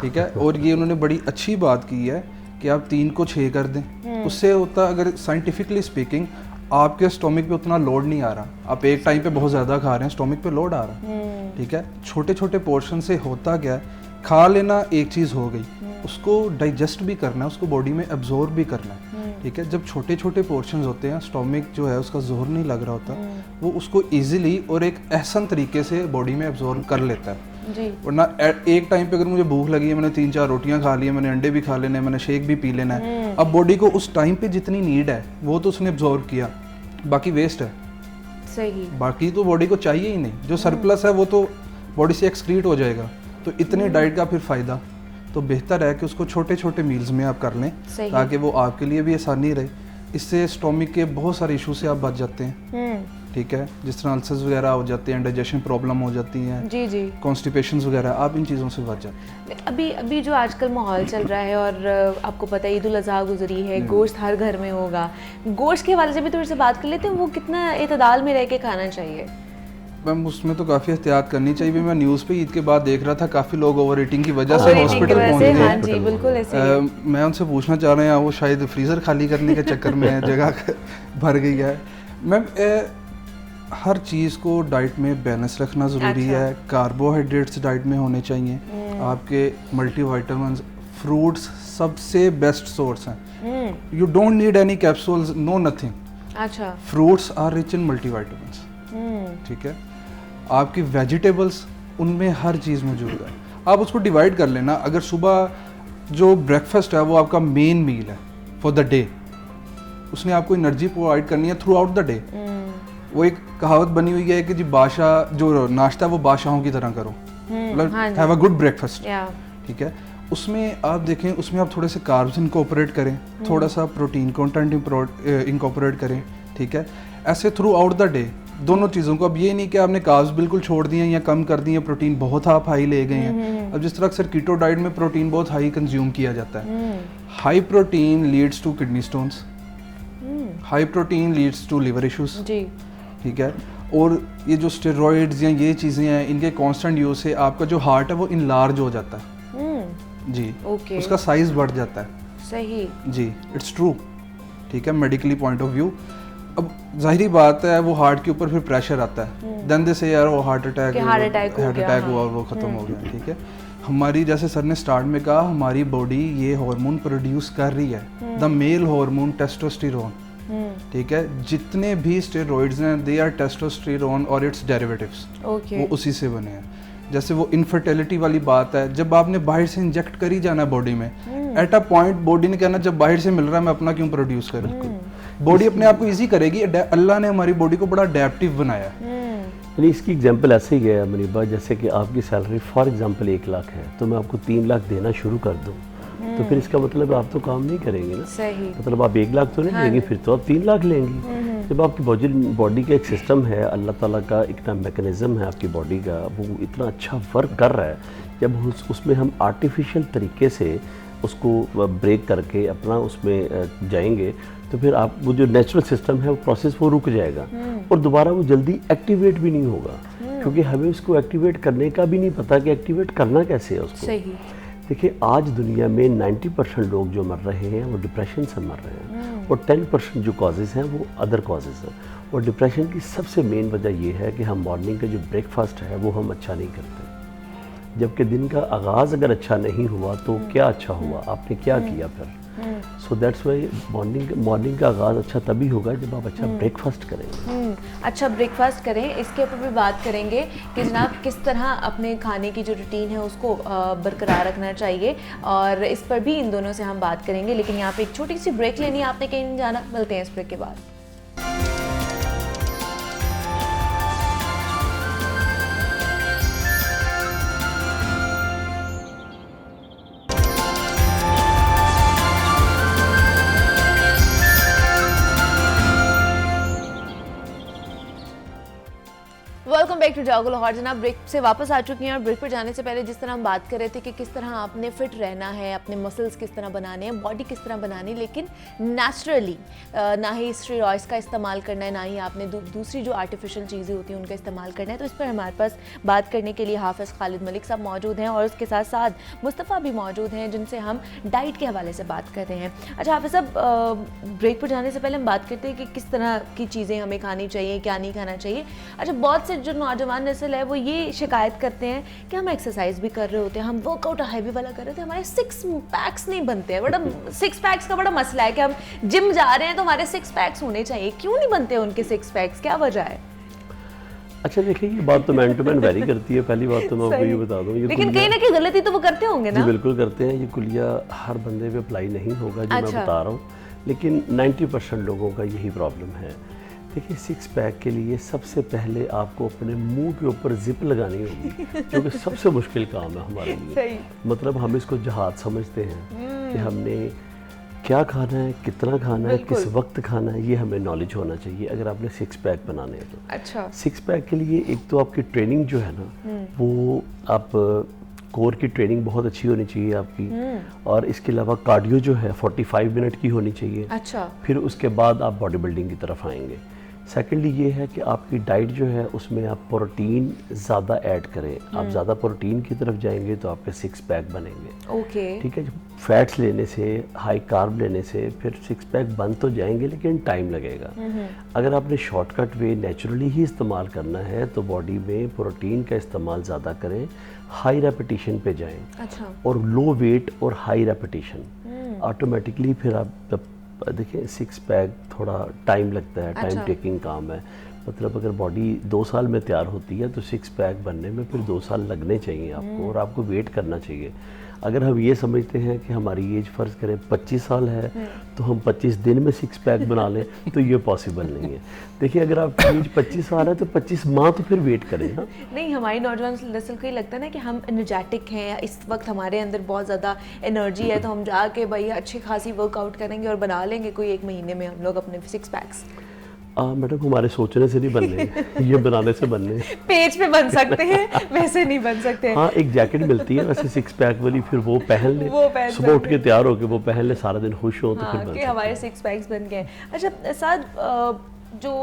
ठीक है। और ये उन्होंने बड़ी अच्छी बात की है कि आप 3 को 6 कर दें। उससे होता, अगर साइंटिफिकली स्पीकिंग, आपके स्टोमिक पे उतना लोड नहीं आ रहा। आप एक टाइम पे बहुत ज़्यादा खा रहे हैं, स्टोमिक पे लोड आ रहा है। ठीक है। छोटे छोटे पोर्शन से होता क्या है, खा लेना एक चीज़ हो गई, उसको डाइजेस्ट भी करना है, उसको बॉडी में एब्जॉर्ब भी करना है। ठीक है। जब छोटे छोटे पोर्शंस होते हैं, स्टोमिक जो है उसका जोर नहीं लग रहा होता, वो उसको इजीली और एक एहसन तरीके से बॉडी में एब्जॉर्ब कर लेता है। वरना एक टाइम पे अगर मुझे भूख लगी है, मैंने 3-4 रोटियां खा ली है, मैंने अंडे भी खा लेने, मैंने शेक भी पी लेना है, अब बॉडी को उस टाइम पे जितनी नीड है वो तो उसने एब्जॉर्ब किया, बाकी वेस्ट है।
सही।
बाकी तो बॉडी को चाहिए ही नहीं, जो सरप्लस है वो तो बॉडी से एक्सक्रीट हो जाएगा। तो इतने डाइट का फिर फ़ायदा, तो बेहतर है कि उसको छोटे छोटे मील्स में आप कर लें, ताकि वो आपके लिए भी आसानी रहे। इससे स्टोमिक के बहुत सारे इशू से आप बच जाते हैं। ठीक है। जिस तरह अल्सर्स वगैरह हो जाते हैं, डाइजेशन प्रॉब्लम हो जाती हैं, कॉन्स्टिपेशंस वगैरह, आप इन चीज़ों से बच जाते हैं।
अभी जो आजकल माहौल चल रहा है, और आपको पता है ईद उल अज़हा गुजरी है, गोश्त हर घर में होगा, गोश्त के हवाले से भी थोड़ी सी बात कर लेते हैं, वो कितना एतदाल में रह के खाना चाहिए?
मैम, उसमें तो काफ़ी एहतियात करनी चाहिए। मैं न्यूज़ पे ईद के बाद देख रहा था, काफ़ी लोग ओवर ईटिंग की वजह से हॉस्पिटल पहुंच गए।
हाँ जी, बिल्कुल ऐसे।
मैं उनसे पूछना चाह रहे हैं, वो शायद फ्रीज़र खाली करने के चक्कर में जगह भर गई है। मैम, हर चीज़ को डाइट में बैलेंस रखना ज़रूरी है। कार्बोहाइड्रेट्स डाइट में होने चाहिए, आपके मल्टीविटामिन्स, फ्रूट्स सबसे बेस्ट सोर्स हैं। You don't need any capsules, no nothing.
अच्छा।
Fruits are rich in multivitamins. ठीक है। आपकी वेजिटेबल्स, उनमें हर चीज़ मौजूद है। आप उसको डिवाइड कर लेना, अगर सुबह जो ब्रेकफास्ट है वो आपका मेन मील है फॉर द डे, उसने आपको एनर्जी प्रोवाइड करनी है थ्रू आउट द डे। वो एक कहावत बनी हुई है कि जी बादशाह जो नाश्ता है वो बादशाहों की तरह करो, मतलब हैव अ गुड ब्रेकफास्ट, ठीक है। उसमें आप देखें, उसमें आप थोड़े से कार्ब्स इनकॉर्पोरेट करें, थोड़ा सा प्रोटीन कंटेंट इनकॉर्पोरेट करें, ठीक है। ऐसे थ्रू आउट द डे दोनों चीज़ों को। अब ये नहीं कि आपने कार्ब्स बिल्कुल छोड़ दिए या कम कर दिए, प्रोटीन बहुत आप हाई ले गए हैं। अब जिस तरह अक्सर कीटो डाइट में प्रोटीन बहुत हाई कंज्यूम किया जाता है, high protein leads to kidney stones, high protein leads to liver issues, ठीक है। और ये जो स्टेरॉइड्स या ये चीज़ें हैं, इनके कांस्टेंट यूज से आपका जो हार्ट है वो इनलार्ज हो जाता है जी, उसका साइज बढ़ जाता है।
सही
जी, इट्स ट्रू, ठीक है, मेडिकली पॉइंट ऑफ व्यू। अब जाहिरी बात है वो हार्ट के ऊपर फिर प्रेशर आता है, देन दे से यार वो हार्ट अटैक हुआ और वो खत्म हो गया, ठीक है। हमारी, जैसे सर ने स्टार्ट में कहा, हमारी बॉडी ये हार्मोन प्रोड्यूस कर रही है, द मेल हार्मोन टेस्टोस्टेरोन, ठीक है। जितने भी स्टेरॉइड्स हैं दे आर टेस्टोस्टेरोन और इट्स डेरिवेटिव्स, वो उसी से बने हैं। जैसे वो इनफर्टिलिटी वाली बात है, जब आपने बाहर से इंजेक्ट कर ही जाना है बॉडी में, एट अ पॉइंट बॉडी ने कहना जब बाहर से मिल रहा है मैं अपना क्यों प्रोड्यूस करूं। बॉडी अपने आप को इजी करेगी। अल्लाह ने हमारी बॉडी को बड़ा अडेप्टिव बनाया है।
यानी इसकी एग्जांपल ऐसे ही है मुनीबा, जैसे कि आपकी सैलरी फॉर एग्जांपल 1 लाख है, तो मैं आपको 3 लाख देना शुरू कर दूं, तो फिर इसका मतलब आप तो काम नहीं करेंगे ना।
सही।
मतलब आप 1 लाख तो नहीं लेंगे, फिर तो आप 3 लाख लेंगी। जब आपकी बॉडी का एक सिस्टम है, अल्लाह ताला का इतना मैकेनिज़्म है आपकी बॉडी का, वो इतना अच्छा वर्क कर रहा है, जब उसमें हम आर्टिफिशियल तरीके से उसको ब्रेक करके अपना उसमें जाएंगे, तो फिर आप वो जो नेचुरल सिस्टम है वो प्रोसेस वो रुक जाएगा और दोबारा वो जल्दी एक्टिवेट भी नहीं होगा, क्योंकि हमें उसको एक्टिवेट करने का भी नहीं पता कि एक्टिवेट करना कैसे है उसको।
सही।
देखिए, आज दुनिया में 90% लोग जो मर रहे हैं वो डिप्रेशन से मर रहे हैं, और 10% जो कॉजेज़ हैं वो अदर कॉजेज़ हैं। और डिप्रेशन की सबसे मेन वजह ये है कि हम मॉर्निंग का जो ब्रेकफास्ट है वो हम अच्छा नहीं करते, जबकि दिन का आगाज़ अगर अच्छा नहीं हुआ तो क्या अच्छा हुआ, आपने क्या किया फिर। सो दैट्स वाई मॉर्निंग का आगाज़ अच्छा तभी होगा जब आप अच्छा ब्रेकफास्ट करेंगे।
अच्छा ब्रेकफास्ट करें, इसके ऊपर भी बात करेंगे कि जनाब किस तरह अपने खाने की जो रूटीन है उसको बरकरार रखना चाहिए, और इस पर भी इन दोनों से हम बात करेंगे। लेकिन यहाँ पे एक छोटी सी ब्रेक लेनी है, आपने कहीं नहीं जाना, मिलते हैं इस ब्रेक के बाद। वेलकम बैक टू जागो लाहौर। जनाब ब्रेक से वापस आ चुकी हैं, और ब्रेक पर जाने से पहले जिस तरह हम बात कर रहे थे कि किस तरह आपने फिट रहना है, अपने मसल्स किस तरह बनाने हैं, बॉडी किस तरह बनानी, लेकिन नेचुरली, ना ही स्टेरॉइड्स का इस्तेमाल करना है, ना ही आपने दूसरी जो आर्टिफिशियल चीज़ें होती हैं उनका इस्तेमाल करना है। तो इस पर हमारे पास बात करने के लिए हाफिज़ खालिद मलिक साहब मौजूद हैं, और उसके साथ साथ मुस्तफ़ा भी मौजूद हैं, जिनसे हम डाइट के हवाले से बात कर रहे हैं। अच्छा हाफिज़ साहब, ब्रेक पर जाने से पहले हम बात करते हैं कि किस तरह की चीज़ें हमें खानी चाहिए, क्या नहीं खाना चाहिए। अच्छा, बहुत से जो नौजवान नस्ल है वो ये शिकायत करते हैं कि हम एक्सरसाइज भी कर रहे होते हैं, हम वर्कआउट हैवी वाला कर रहे थे, हमारे 6 पैक्स नहीं बनते हैं। बड़ा 6 पैक्स का बड़ा मसला है कि हम जिम जा रहे हैं तो हमारे 6 पैक्स होने चाहिए, क्यों नहीं बनते उनके 6 पैक्स, क्या वजह है?
अच्छा देखिए, ये बात तो मैन टू मैन वेरी करती है। पहली बात तो मैं आपको ये बता दूं, ये
लेकिन कहीं ना कहीं गलती तो वो करते होंगे ना।
जी बिल्कुल करते हैं। ये कुलिया हर बंदे पे अप्लाई नहीं होगा जो मैं बता रहा हूँ, लेकिन 90% लोगों का यही प्रॉब्लम है। देखिए, 6 पैक के लिए सबसे पहले आपको अपने मुंह के ऊपर जिप लगानी होगी, जो कि सबसे मुश्किल काम है हमारे लिए। मतलब हम इसको जहाज समझते हैं कि हमने क्या खाना है, कितना खाना है, किस वक्त खाना है, ये हमें नॉलेज होना चाहिए अगर आपने 6 पैक बनाने हैं तो।
अच्छा,
6 पैक के लिए एक तो आपकी ट्रेनिंग जो है ना, वो आप कोर की ट्रेनिंग बहुत अच्छी होनी चाहिए आपकी, और इसके अलावा कार्डियो जो है 45 मिनट की होनी चाहिए।
अच्छा,
फिर उसके बाद आप बॉडी बिल्डिंग की तरफ आएंगे। सेकेंडली ये है कि आपकी डाइट जो है उसमें आप प्रोटीन ज़्यादा ऐड करें। आप ज़्यादा प्रोटीन की तरफ जाएंगे तो आपके 6 पैक बनेंगे।
ओके,
ठीक है। फैट्स लेने से, हाई कार्ब लेने से फिर 6 पैक बन तो जाएंगे, लेकिन टाइम लगेगा। अगर आपने शॉर्टकट वे नेचुरली ही इस्तेमाल करना है तो बॉडी में प्रोटीन का इस्तेमाल ज़्यादा करें, हाई रेपिटेशन पे जाएं।
अच्छा,
और लो वेट और हाई रेपिटेशन, ऑटोमेटिकली फिर आप देखिए 6 पैक थोड़ा टाइम लगता है, टाइम टेकिंग काम है। मतलब अगर बॉडी 2 साल में तैयार होती है तो 6 पैक बनने में फिर 2 साल लगने चाहिए आपको, और आपको वेट करना चाहिए। अगर हम ये समझते हैं कि हमारी एज फ़र्ज़ करें 25 साल है तो हम 25 दिन में 6 पैक बना लें, तो ये पॉसिबल नहीं है। देखिए अगर आपकी एज 25 साल है तो 25 माह तो फिर वेट करें ना।
नहीं, हमारी नौजवान नस्ल को ये लगता है ना कि हम एनर्जेटिक हैं, या इस वक्त हमारे अंदर बहुत ज़्यादा एनर्जी है, तो हम जाके भाई अच्छी खासी वर्कआउट करेंगे और बना लेंगे कोई 1 महीने में हम लोग अपने 6 पैक्स।
मैडम हमारे सोचने से नहीं बनने, ये बनाने से बनने।
पेज पे बन सकते हैं, वैसे नहीं बन सकते।
हाँ, एक जैकेट मिलती है वैसे 6 पैक वाली, फिर वो पहन ले, सुबह उठ के तैयार होके वो पहन ले, सारा दिन खुश हो, तो
हाँ,
फिर बन
कि हमारे 6 पैक्स बन गए। अच्छा साथ जो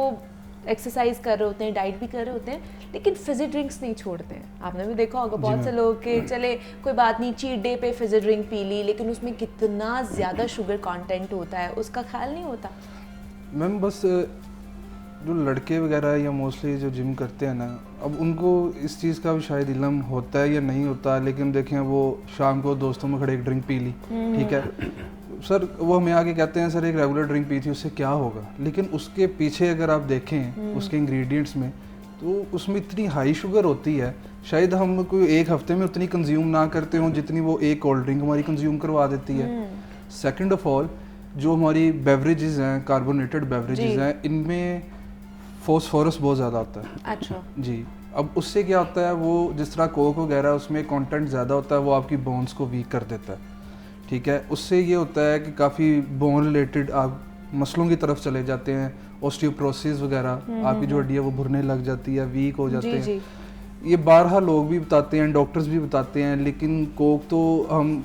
एक्सरसाइज कर रहे होते हैं, डाइट भी कर रहे होते हैं, लेकिन फिजी ड्रिंक्स नहीं छोड़ते हैं। आपने भी देखा होगा बहुत से लोग के चले कोई बात नहीं, चीट डे पे फिजी ड्रिंक पी ली, लेकिन उसमें कितना ज़्यादा शुगर कंटेंट होता है, उसका ख्याल नहीं होता।
मैम बस जो लड़के वगैरह या मोस्टली जो जिम करते हैं ना, अब उनको इस चीज़ का भी शायद इल्म होता है या नहीं होता, लेकिन देखें वो शाम को दोस्तों में खड़े एक ड्रिंक पी ली, ठीक है सर, वो हमें आके कहते हैं सर एक रेगुलर ड्रिंक पी थी उससे क्या होगा, लेकिन उसके पीछे अगर आप देखें उसके इंग्रेडिएंट्स में, तो उसमें इतनी हाई शुगर होती है, शायद हम कोई एक हफ्ते में उतनी कंज्यूम ना करते हों जितनी वो एक कोल्ड ड्रिंक हमारी कंज्यूम करवा देती है। सेकेंड ऑफ ऑल, जो हमारी बेवरेजेस हैं, कार्बोनेटेड बेवरेजेस हैं, इनमें फॉस्फोरस बहुत ज़्यादा होता है। अच्छा जी। अब उससे क्या होता है, वो जिस तरह कोक वगैरह उसमें कंटेंट ज़्यादा होता है, वो आपकी बोन्स को वीक कर देता है, ठीक है। उससे ये होता है कि काफ़ी बोन रिलेटेड आप मसलों की तरफ चले जाते हैं, ऑस्टियोपोरोसिस वगैरह, आपकी जो हड्डी है वो भुरने लग जाती है, वीक हो जाते हैं। ये बारहा लोग भी बताते हैं, डॉक्टर्स भी बताते हैं, लेकिन कोक तो हम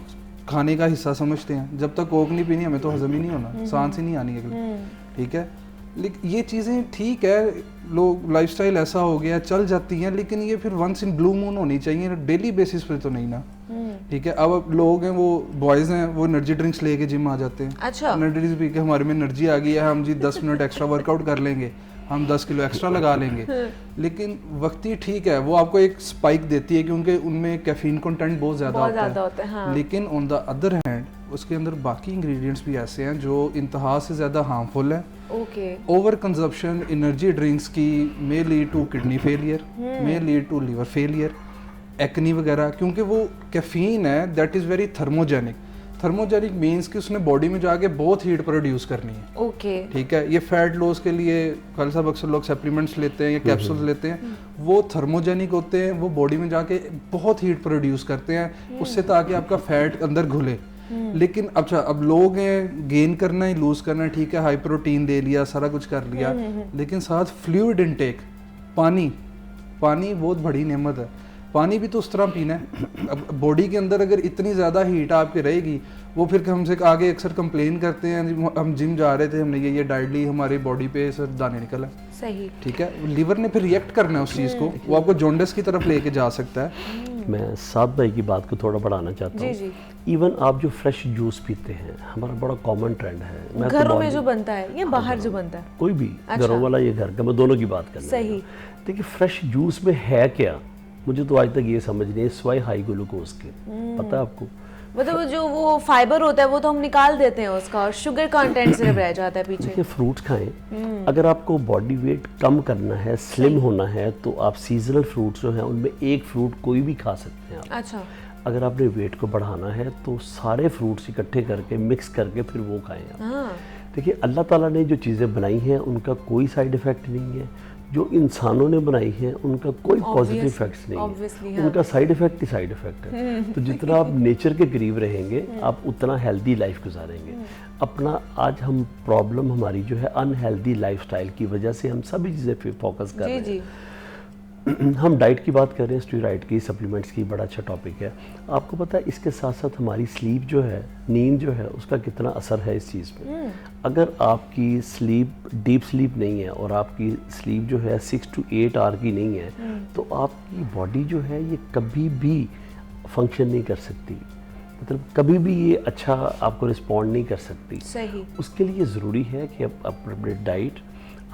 खाने का हिस्सा समझते हैं। जब तक कोक नहीं पीनी हमें तो हजम ही नहीं होना, सांस ही नहीं आनी है, ठीक है। लेकिन ये चीज़ें ठीक है, लोग लाइफस्टाइल ऐसा हो गया, चल जाती हैं, लेकिन ये फिर वंस इन ब्लू मून होनी चाहिए, डेली बेसिस पे तो नहीं ना, ठीक है। अब लोग हैं, वो बॉयज़ हैं, वो एनर्जी ड्रिंक्स लेके जिम आ जाते हैं। अच्छा, एनर्जी ड्रिंक्स पी के हमारे में एनर्जी आ गई है, हम जी 10 मिनट एक्स्ट्रा वर्कआउट कर लेंगे, हम 10 किलो एक्स्ट्रा लगा लेंगे, लेकिन वक्ती ठीक है, वो आपको एक स्पाइक देती है क्योंकि उनमें कैफीन कंटेंट बहुत ज़्यादा होता है, हाँ। लेकिन ऑन द अदर हैंड उसके अंदर बाकी इंग्रेडिएंट्स भी ऐसे हैं जो इंतहा से ज़्यादा हार्मफुल है। ओवर कंजप्शन एनर्जी ड्रिंक्स की may lead to kidney failure, may lead to liver failure, acne वगैरह, क्योंकि वो कैफीन है that is very thermogenic. Thermogenic means कि उसने बॉडी में जाके बहुत हीट प्रोड्यूस करनी है, ठीक है। ये फैट लॉस के लिए खालिद साहब अक्सर लोग सप्लीमेंट्स लेते हैं या कैप्सूल्स लेते हैं, वो थर्मोजेनिक होते हैं, वो बॉडी में जाके बहुत हीट प्रोड्यूस करते हैं उससे, ताकि आपका फैट अंदर घुले। लेकिन अच्छा, अब लोग हैं गेन करना है, लूज करना है, ठीक है, हाई प्रोटीन दे लिया, सारा कुछ कर लिया, लेकिन साथ फ्लूइड इनटेक, पानी बहुत बड़ी नेमत है, पानी भी तो उस तरह पीना है। अब बॉडी के अंदर अगर इतनी ज़्यादा हीट आपके रहेगी, वो फिर हमसे आगे अक्सर कंप्लेन करते हैं, हम जिम जा रहे थे, हमने ये डाइट ली, हमारी बॉडी पे सर दाने निकल है, सही, ठीक है। लीवर ने फिर रिएक्ट करना है उस चीज़ को, वो आपको जॉन्डिस की तरफ लेके जा सकता है।
मैं साद भाई की बात को थोड़ा बढ़ाना चाहता हूँ। इवन आप जो फ्रेश जूस पीते हैं, हमारा बड़ा कॉमन ट्रेंड है,
घरों में जो बनता है या बाहर जो बनता है,
कोई भी, घरों वाला या घर का, मैं दोनों की बात कर रहा हूँ, सही। देखिए फ्रेश जूस में है क्या, मुझे तो आज तक ये समझ नहीं है, सिवाय हाई ग्लूकोज के। पता है आपको,
मतलब जो वो फाइबर होता है वो तो हम निकाल देते हैं उसका, और शुगर कंटेंट सिर्फ रह जाता है पीछे।
देखिए फ्रूट्स खाएं, अगर आपको बॉडी वेट कम करना है, स्लिम होना है, तो आप सीजनल फ्रूट्स जो हैं उनमें एक फ्रूट कोई भी खा सकते हैं आप। अच्छा, अगर आपने वेट को बढ़ाना है तो सारे फ्रूट्स इकट्ठे करके मिक्स करके फिर वो खाएं आप। देखिए अल्लाह ताला ने जो चीज़ें बनाई हैं उनका कोई साइड इफ़ेक्ट नहीं है, जो इंसानों ने बनाई है उनका कोई पॉजिटिव इफेक्ट्स नहीं है, उनका साइड इफेक्ट ही साइड इफेक्ट है। तो जितना आप नेचर के करीब रहेंगे आप उतना हेल्दी लाइफ गुजारेंगे अपना। आज हम प्रॉब्लम हमारी जो है अनहेल्दी लाइफस्टाइल की वजह से हम सभी चीज़ें पे फोकस कर रहे हैं। हम डाइट की बात कर रहे हैं, स्टेरॉइड की, सप्लीमेंट्स की, बड़ा अच्छा टॉपिक है। आपको पता है इसके साथ साथ हमारी स्लीप जो है, नींद जो है, उसका कितना असर है इस चीज़ पे। अगर आपकी स्लीप डीप स्लीप नहीं है और आपकी स्लीप जो है 6 to 8 आवर की नहीं है, तो आपकी बॉडी जो है ये कभी भी फंक्शन नहीं कर सकती, मतलब कभी भी ये अच्छा आपको रिस्पॉन्ड नहीं कर सकती। सही। उसके लिए ज़रूरी है कि आप अपने डाइट,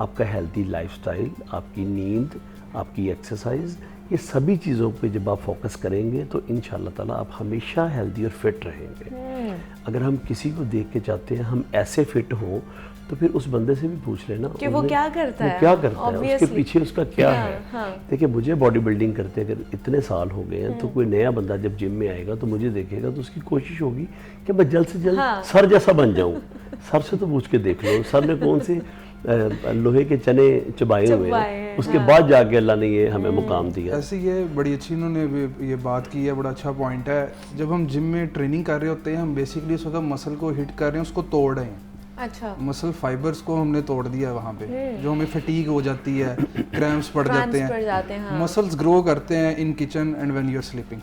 आपका हेल्दी लाइफस्टाइल, आपकी नींद, आपकी एक्सरसाइज, ये सभी चीज़ों पे जब आप फोकस करेंगे तो इंशाल्लाह ताला आप हमेशा हेल्दी और फिट रहेंगे। अगर हम किसी को देख के चाहते हैं हम ऐसे फिट हों तो फिर उस बंदे से भी पूछ लेना
कि वो क्या करता है,
उसके पीछे उसका क्या है। देखिए मुझे बॉडी बिल्डिंग करते अगर इतने साल हो गए हैं तो कोई नया बंदा जब जिम में आएगा तो मुझे देखेगा तो उसकी कोशिश होगी कि मैं जल्द से जल्द सर जैसा बन जाऊं। सर से तो पूछ के देख लो सर ने कौन से लोहे के चने चबाए हुए हैं, उसके बाद जाके अल्लाह ने ये हमें मुकाम दिया।
ऐसे ये बड़ी अच्छी इन्होंने ये बात की है, बड़ा अच्छा पॉइंट है। जब हम जिम में ट्रेनिंग कर रहे होते हैं हम बेसिकली उस वक्त मसल को हिट कर रहे हैं, उसको तोड़ रहे हैं। अच्छा, मसल फाइबर्स को हमने तोड़ दिया है वहाँ पे, जो हमें फटीग हो जाती है, क्रैम्प्स पड़ जाते हैं, मसल्स ग्रो करते हैं in kitchen and when you are sleeping.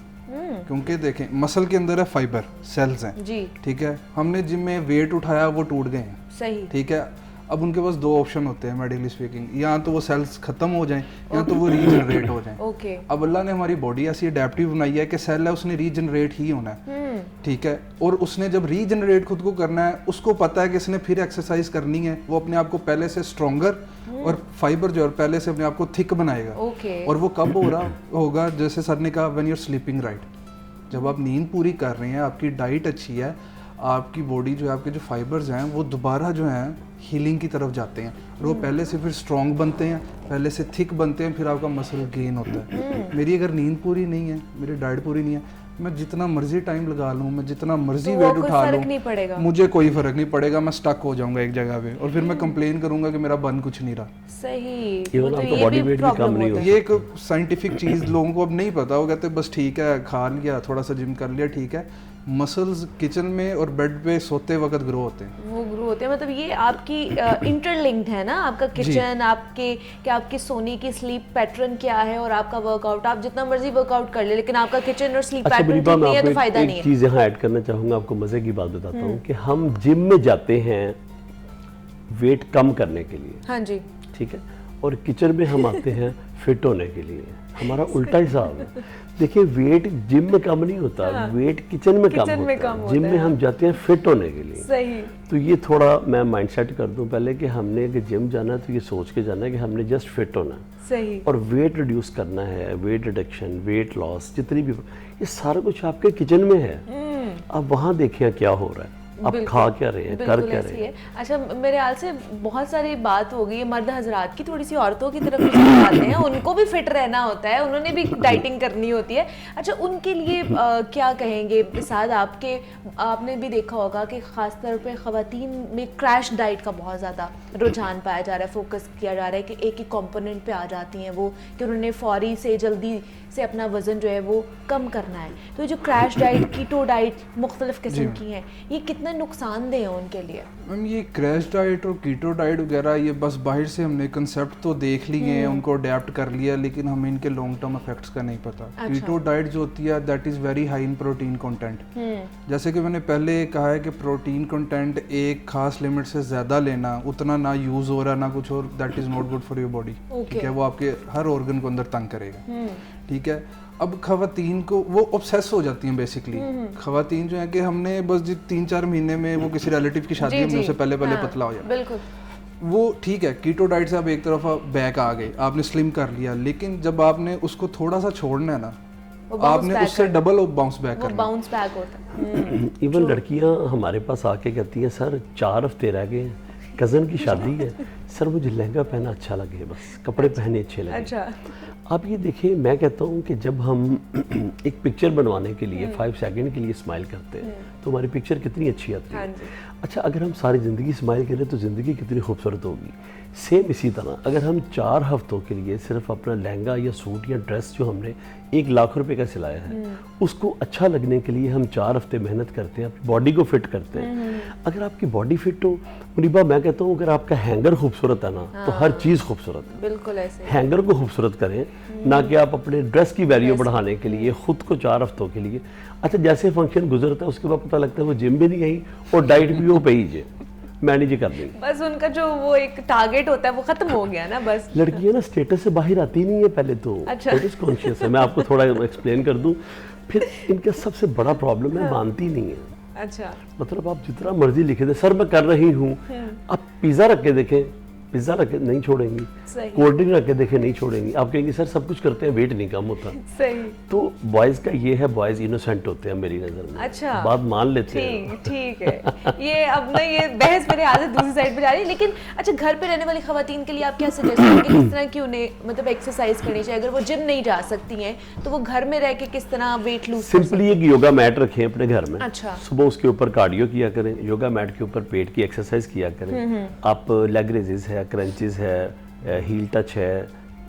क्योंकि देखें मसल के अंदर है फाइबर सेल्स हैं जी, ठीक है। हमने जिम में वेट उठाया वो टूट गए हैं, सही, ठीक है। अब उनके पास 2 ऑप्शन होते हैं मेडिकली स्पीकिंग, या तो वो सेल्स खत्म हो जाएं या तो वो रीजनरेट हो जाएं। ओके, अब अल्लाह ने हमारी बॉडी ऐसी अडेप्टिव बनाई है कि सेल है उसने रीजनरेट ही होना है, ठीक है। और उसने जब रीजनरेट खुद को करना है उसको पता है कि इसने फिर एक्सरसाइज करनी है, वो अपने आप को पहले से स्ट्रॉन्गर और फाइबर जो है पहले से अपने आप को थिक बनाएगा। और वो कब हो रहा होगा, जैसे सर ने कहा when you are sleeping right, जब आप नींद पूरी कर रहे हैं, आपकी डाइट अच्छी है, आपकी बॉडी जो है, आपके जो फाइबर्स हैं वो दोबारा जो हैं हीलिंग की तरफ जाते हैं और वो पहले से फिर स्ट्रॉन्ग बनते हैं, पहले से थिक बनते हैं, फिर आपका मसल गेन होता है। मेरी अगर नींद पूरी नहीं है, मेरी डाइट पूरी नहीं है, मैं जितना मर्जी टाइम लगा लूँ, मैं जितना मर्जी वेट उठा लूँ, मुझे कोई फर्क नहीं पड़ेगा, मैं स्टक हो जाऊंगा एक जगह पे और फिर मैं कंप्लेन करूंगा कि मेरा बन कुछ नहीं रहा। सही, ये एक साइंटिफिक चीज लोगों को अब नहीं पता, वो कहते बस ठीक है खा लिया, थोड़ा सा जिम कर लिया, ठीक है। मसल्स किचन में और बेड पे सोते वक्त ग्रो होते हैं, वो ग्रो होते हैं।
मतलब ये आपकी इंटरलिंक्ड है ना, आपका किचन, आपके सोने की स्लीप पैटर्न क्या है और आपका वर्कआउट, आप जितना मर्जी वर्कआउट कर ले लेकिन आपका किचन और स्लीप पैटर्न ठीक नहीं है तो फायदा नहीं है।
एक चीज यहाँ ऐड करना चाहूंगा, आपको मजे की बात बताता हूँ कि हम जिम में जाते हैं वेट कम करने के लिए, हाँ जी, ठीक है, और किचन में हम आते हैं फिट होने के लिए। हमारा उल्टा हिसाब है। देखिए वेट जिम में कम नहीं होता, वेट किचन में कम होता है। जिम में हम जाते हैं फिट होने के लिए, सही। तो ये थोड़ा मैं माइंडसेट कर दूं पहले कि हमने अगर जिम जाना है तो ये सोच के जाना है कि हमने जस्ट फिट होना है, सही, और वेट रिड्यूस करना है, वेट रिडक्शन, वेट लॉस, जितनी भी, ये सारा कुछ आपके किचन में है। अब वहाँ देखिए क्या हो रहा है, आप खा क्या रहे हैं, कर क्या रहे हैं।
अच्छा, मेरे ख्याल से बहुत सारी बात हो गई मर्द हजरात की, थोड़ी सी औरतों की तरफ आते हैं, उनको भी फिट रहना होता है, उन्होंने भी डाइटिंग करनी होती है। अच्छा, उनके लिए क्या कहेंगे साथ? आपने भी देखा होगा कि खास तौर पे ख़वातीन में क्रैश डाइट का बहुत ज़्यादा रुझान पाया जा रहा है, फोकस किया जा रहा है कि एक ही कंपोनेंट पे आ जाती हैं वो, कि उन्होंने फौरी से जल्दी से अपना वज़न जो है वो कम करना है। तो जो क्रैश डाइट, कीटो डाइट मुख्तलिफ किस्म की हैं, ये कितना नुकसानदेह है उनके लिए?
मैम ये क्रैश डाइट और कीटो डाइट वगैरह ये बस बाहर से हमने कंसेप्ट तो देख लिए हैं, उनको अडेप्ट कर लिया, लेकिन हमें इनके लॉन्ग टर्म इफेक्ट्स का नहीं पता। अच्छा। कीटो डाइट जो होती है that is very high in protein content. जैसे कि मैंने पहले कहा है कि प्रोटीन कंटेंट एक खास लिमिट से ज़्यादा लेना, उतना ना यूज़ हो रहा ना कुछ और, that is not good for your body, ठीक है। वो आपके हर ऑर्गन को अंदर तंग करेगा, ठीक है। अब खवातीन को वो ऑब्सेस हो जाती हैं बेसिकली। खवातीन जो है कि हमने बस 3-4 महीने में वो किसी रिलेटिव की शादी में उससे पहले पतला हो जाए, बिल्कुल वो ठीक है। कीटो डाइट से आप एक तरफ बैक आ गए, आपने स्लिम कर लिया, लेकिन जब आपने उसको थोड़ा सा छोड़ना है ना, आपने उससे डबल बाउंस बैक करना,
बाउंस बैक होता है।
इवन लड़कियां हमारे पास आके कहती हैं सर 4 हफ्ते रह गए, कज़न की शादी है, सर मुझे लहंगा पहना अच्छा लगे, बस कपड़े पहने अच्छे लगे। अच्छा। आप ये देखिए, मैं कहता हूँ कि जब हम एक पिक्चर बनवाने के लिए 5 सेकंड के लिए स्माइल करते हैं तो हमारी पिक्चर कितनी अच्छी आती है। अच्छा, अगर हम सारी ज़िंदगी स्माइल करें तो ज़िंदगी कितनी खूबसूरत होगी। सेम इसी तरह अगर हम 4 हफ्तों के लिए सिर्फ अपना लहंगा या सूट या ड्रेस जो हमने 1 लाख रुपए का सिलाया है उसको अच्छा लगने के लिए हम 4 हफ्ते मेहनत करते हैं, अपनी बॉडी को फिट करते हैं। अगर आपकी बॉडी फिट हो, मुनीबा मैं कहता हूँ अगर आपका हैंगर खूबसूरत है ना तो हर चीज़ खूबसूरत है।
बिल्कुल ऐसे
हैंगर को खूबसूरत करें, ना कि आप अपने ड्रेस की वैल्यू बढ़ाने के लिए खुद को 4 हफ्तों के लिए। अच्छा, जैसे फंक्शन गुजरता है उसके बाद पता लगता है वो जिम भी नहीं आई और डाइट भी वो पे ही मैनेज कर देंगे।
बस उनका जो वो एक टारगेट होता है वो खत्म हो गया ना। बस
लड़कियां ना स्टेटस से बाहर आती नहीं है पहले तो। अच्छा। स्टेटस कॉन्शियस है। मैं आपको थोड़ा एक्सप्लेन कर दूं। फिर इनका सबसे बड़ा प्रॉब्लम है मानती नहीं है। अच्छा। मतलब आप जितना मर्जी लिखे दे, सर मैं कर रही हूँ, आप पिज्जा रख के देखें पिज्ज़ा रख के नहीं छोड़ेंगी, कोल्ड ड्रिंक रख के देखे नहीं छोड़ेंगी। आप कहेंगे सर सब कुछ करते हैं वेट नहीं कम होता।
सही। तो
बॉयज़ का ये है, बॉयज़ इनोसेंट होते हैं मेरी नज़र में।
अच्छा,
बात मान लेते हैं।
ठीक है। ये अब ना ये बहस मेरे हाथ से दूसरी साइड पे जा रही है, लेकिन अच्छा घर पे रहने वाली खवातीन के लिए आप क्या सजेस्ट करेंगे, किस तरह की उन्हें मतलब एक्सरसाइज करनी चाहिए? अगर वो जिम नहीं जा सकती हैं तो वो घर में रह के किस तरह वेट लूज?
सिंपली एक योगा मैट रखें अपने घर में।
अच्छा।
सुबह उसके ऊपर कार्डियो किया करें, योगा मैट के ऊपर पेट की एक्सरसाइज किया करें। आप लेग रेजेस है, क्रंचेस है, हील टच है,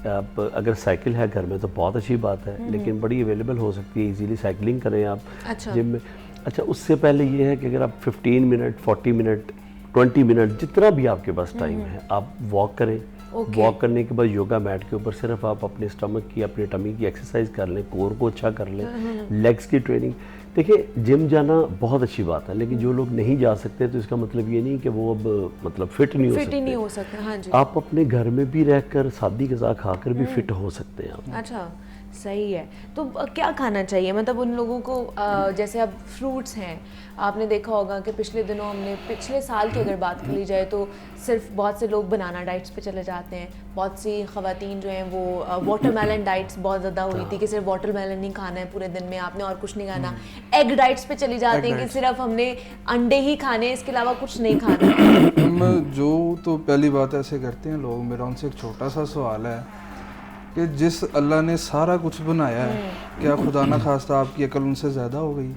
आप अगर साइकिल है घर में तो बहुत अच्छी बात है, लेकिन बड़ी अवेलेबल हो सकती है, इजीली साइकिलिंग करें आप जिम में। अच्छा, उससे पहले ये है कि अगर आप 15 मिनट 40 मिनट 20 मिनट जितना भी आपके पास टाइम है आप वॉक करें। वॉक करने के बाद योगा मैट के ऊपर सिर्फ आप अपने स्टमक की, अपने टमी की एक्सरसाइज कर लें, कोर को अच्छा कर लें, लेग्स की ट्रेनिंग। देखिए जिम जाना बहुत अच्छी बात है, लेकिन जो लोग नहीं जा सकते तो इसका मतलब ये नहीं कि वो अब मतलब फिट नहीं हो सकते।
हाँ जी।
आप अपने घर में भी रहकर सादी ग़िज़ा खाकर भी फिट हो सकते हैं आप।
अच्छा, सही है। तो क्या खाना चाहिए मतलब उन लोगों को? जैसे अब फ्रूट्स हैं, आपने देखा होगा कि पिछले दिनों हमने पिछले साल की अगर बात कर ली जाए तो सिर्फ बहुत से लोग बनाना डाइट्स पे चले जाते हैं, बहुत सी ख़वातीन जो हैं वो वाटरमेलन डाइट्स बहुत ज़्यादा हुई थी कि सिर्फ वाटरमेलन नहीं खाना है पूरे दिन में आपने और कुछ नहीं खाना। एग डाइट्स पे चली जाती हैं कि सिर्फ हमने अंडे ही खाने हैं, इसके अलावा कुछ नहीं खाना।
जो तो पहली बात ऐसे करते हैं लोग। मेरा उनसे एक छोटा सा सवाल है कि जिस अल्लाह ने सारा कुछ बनाया है, क्या खुदा ना खास्ता आपकी अकल उनसे ज़्यादा हो गई?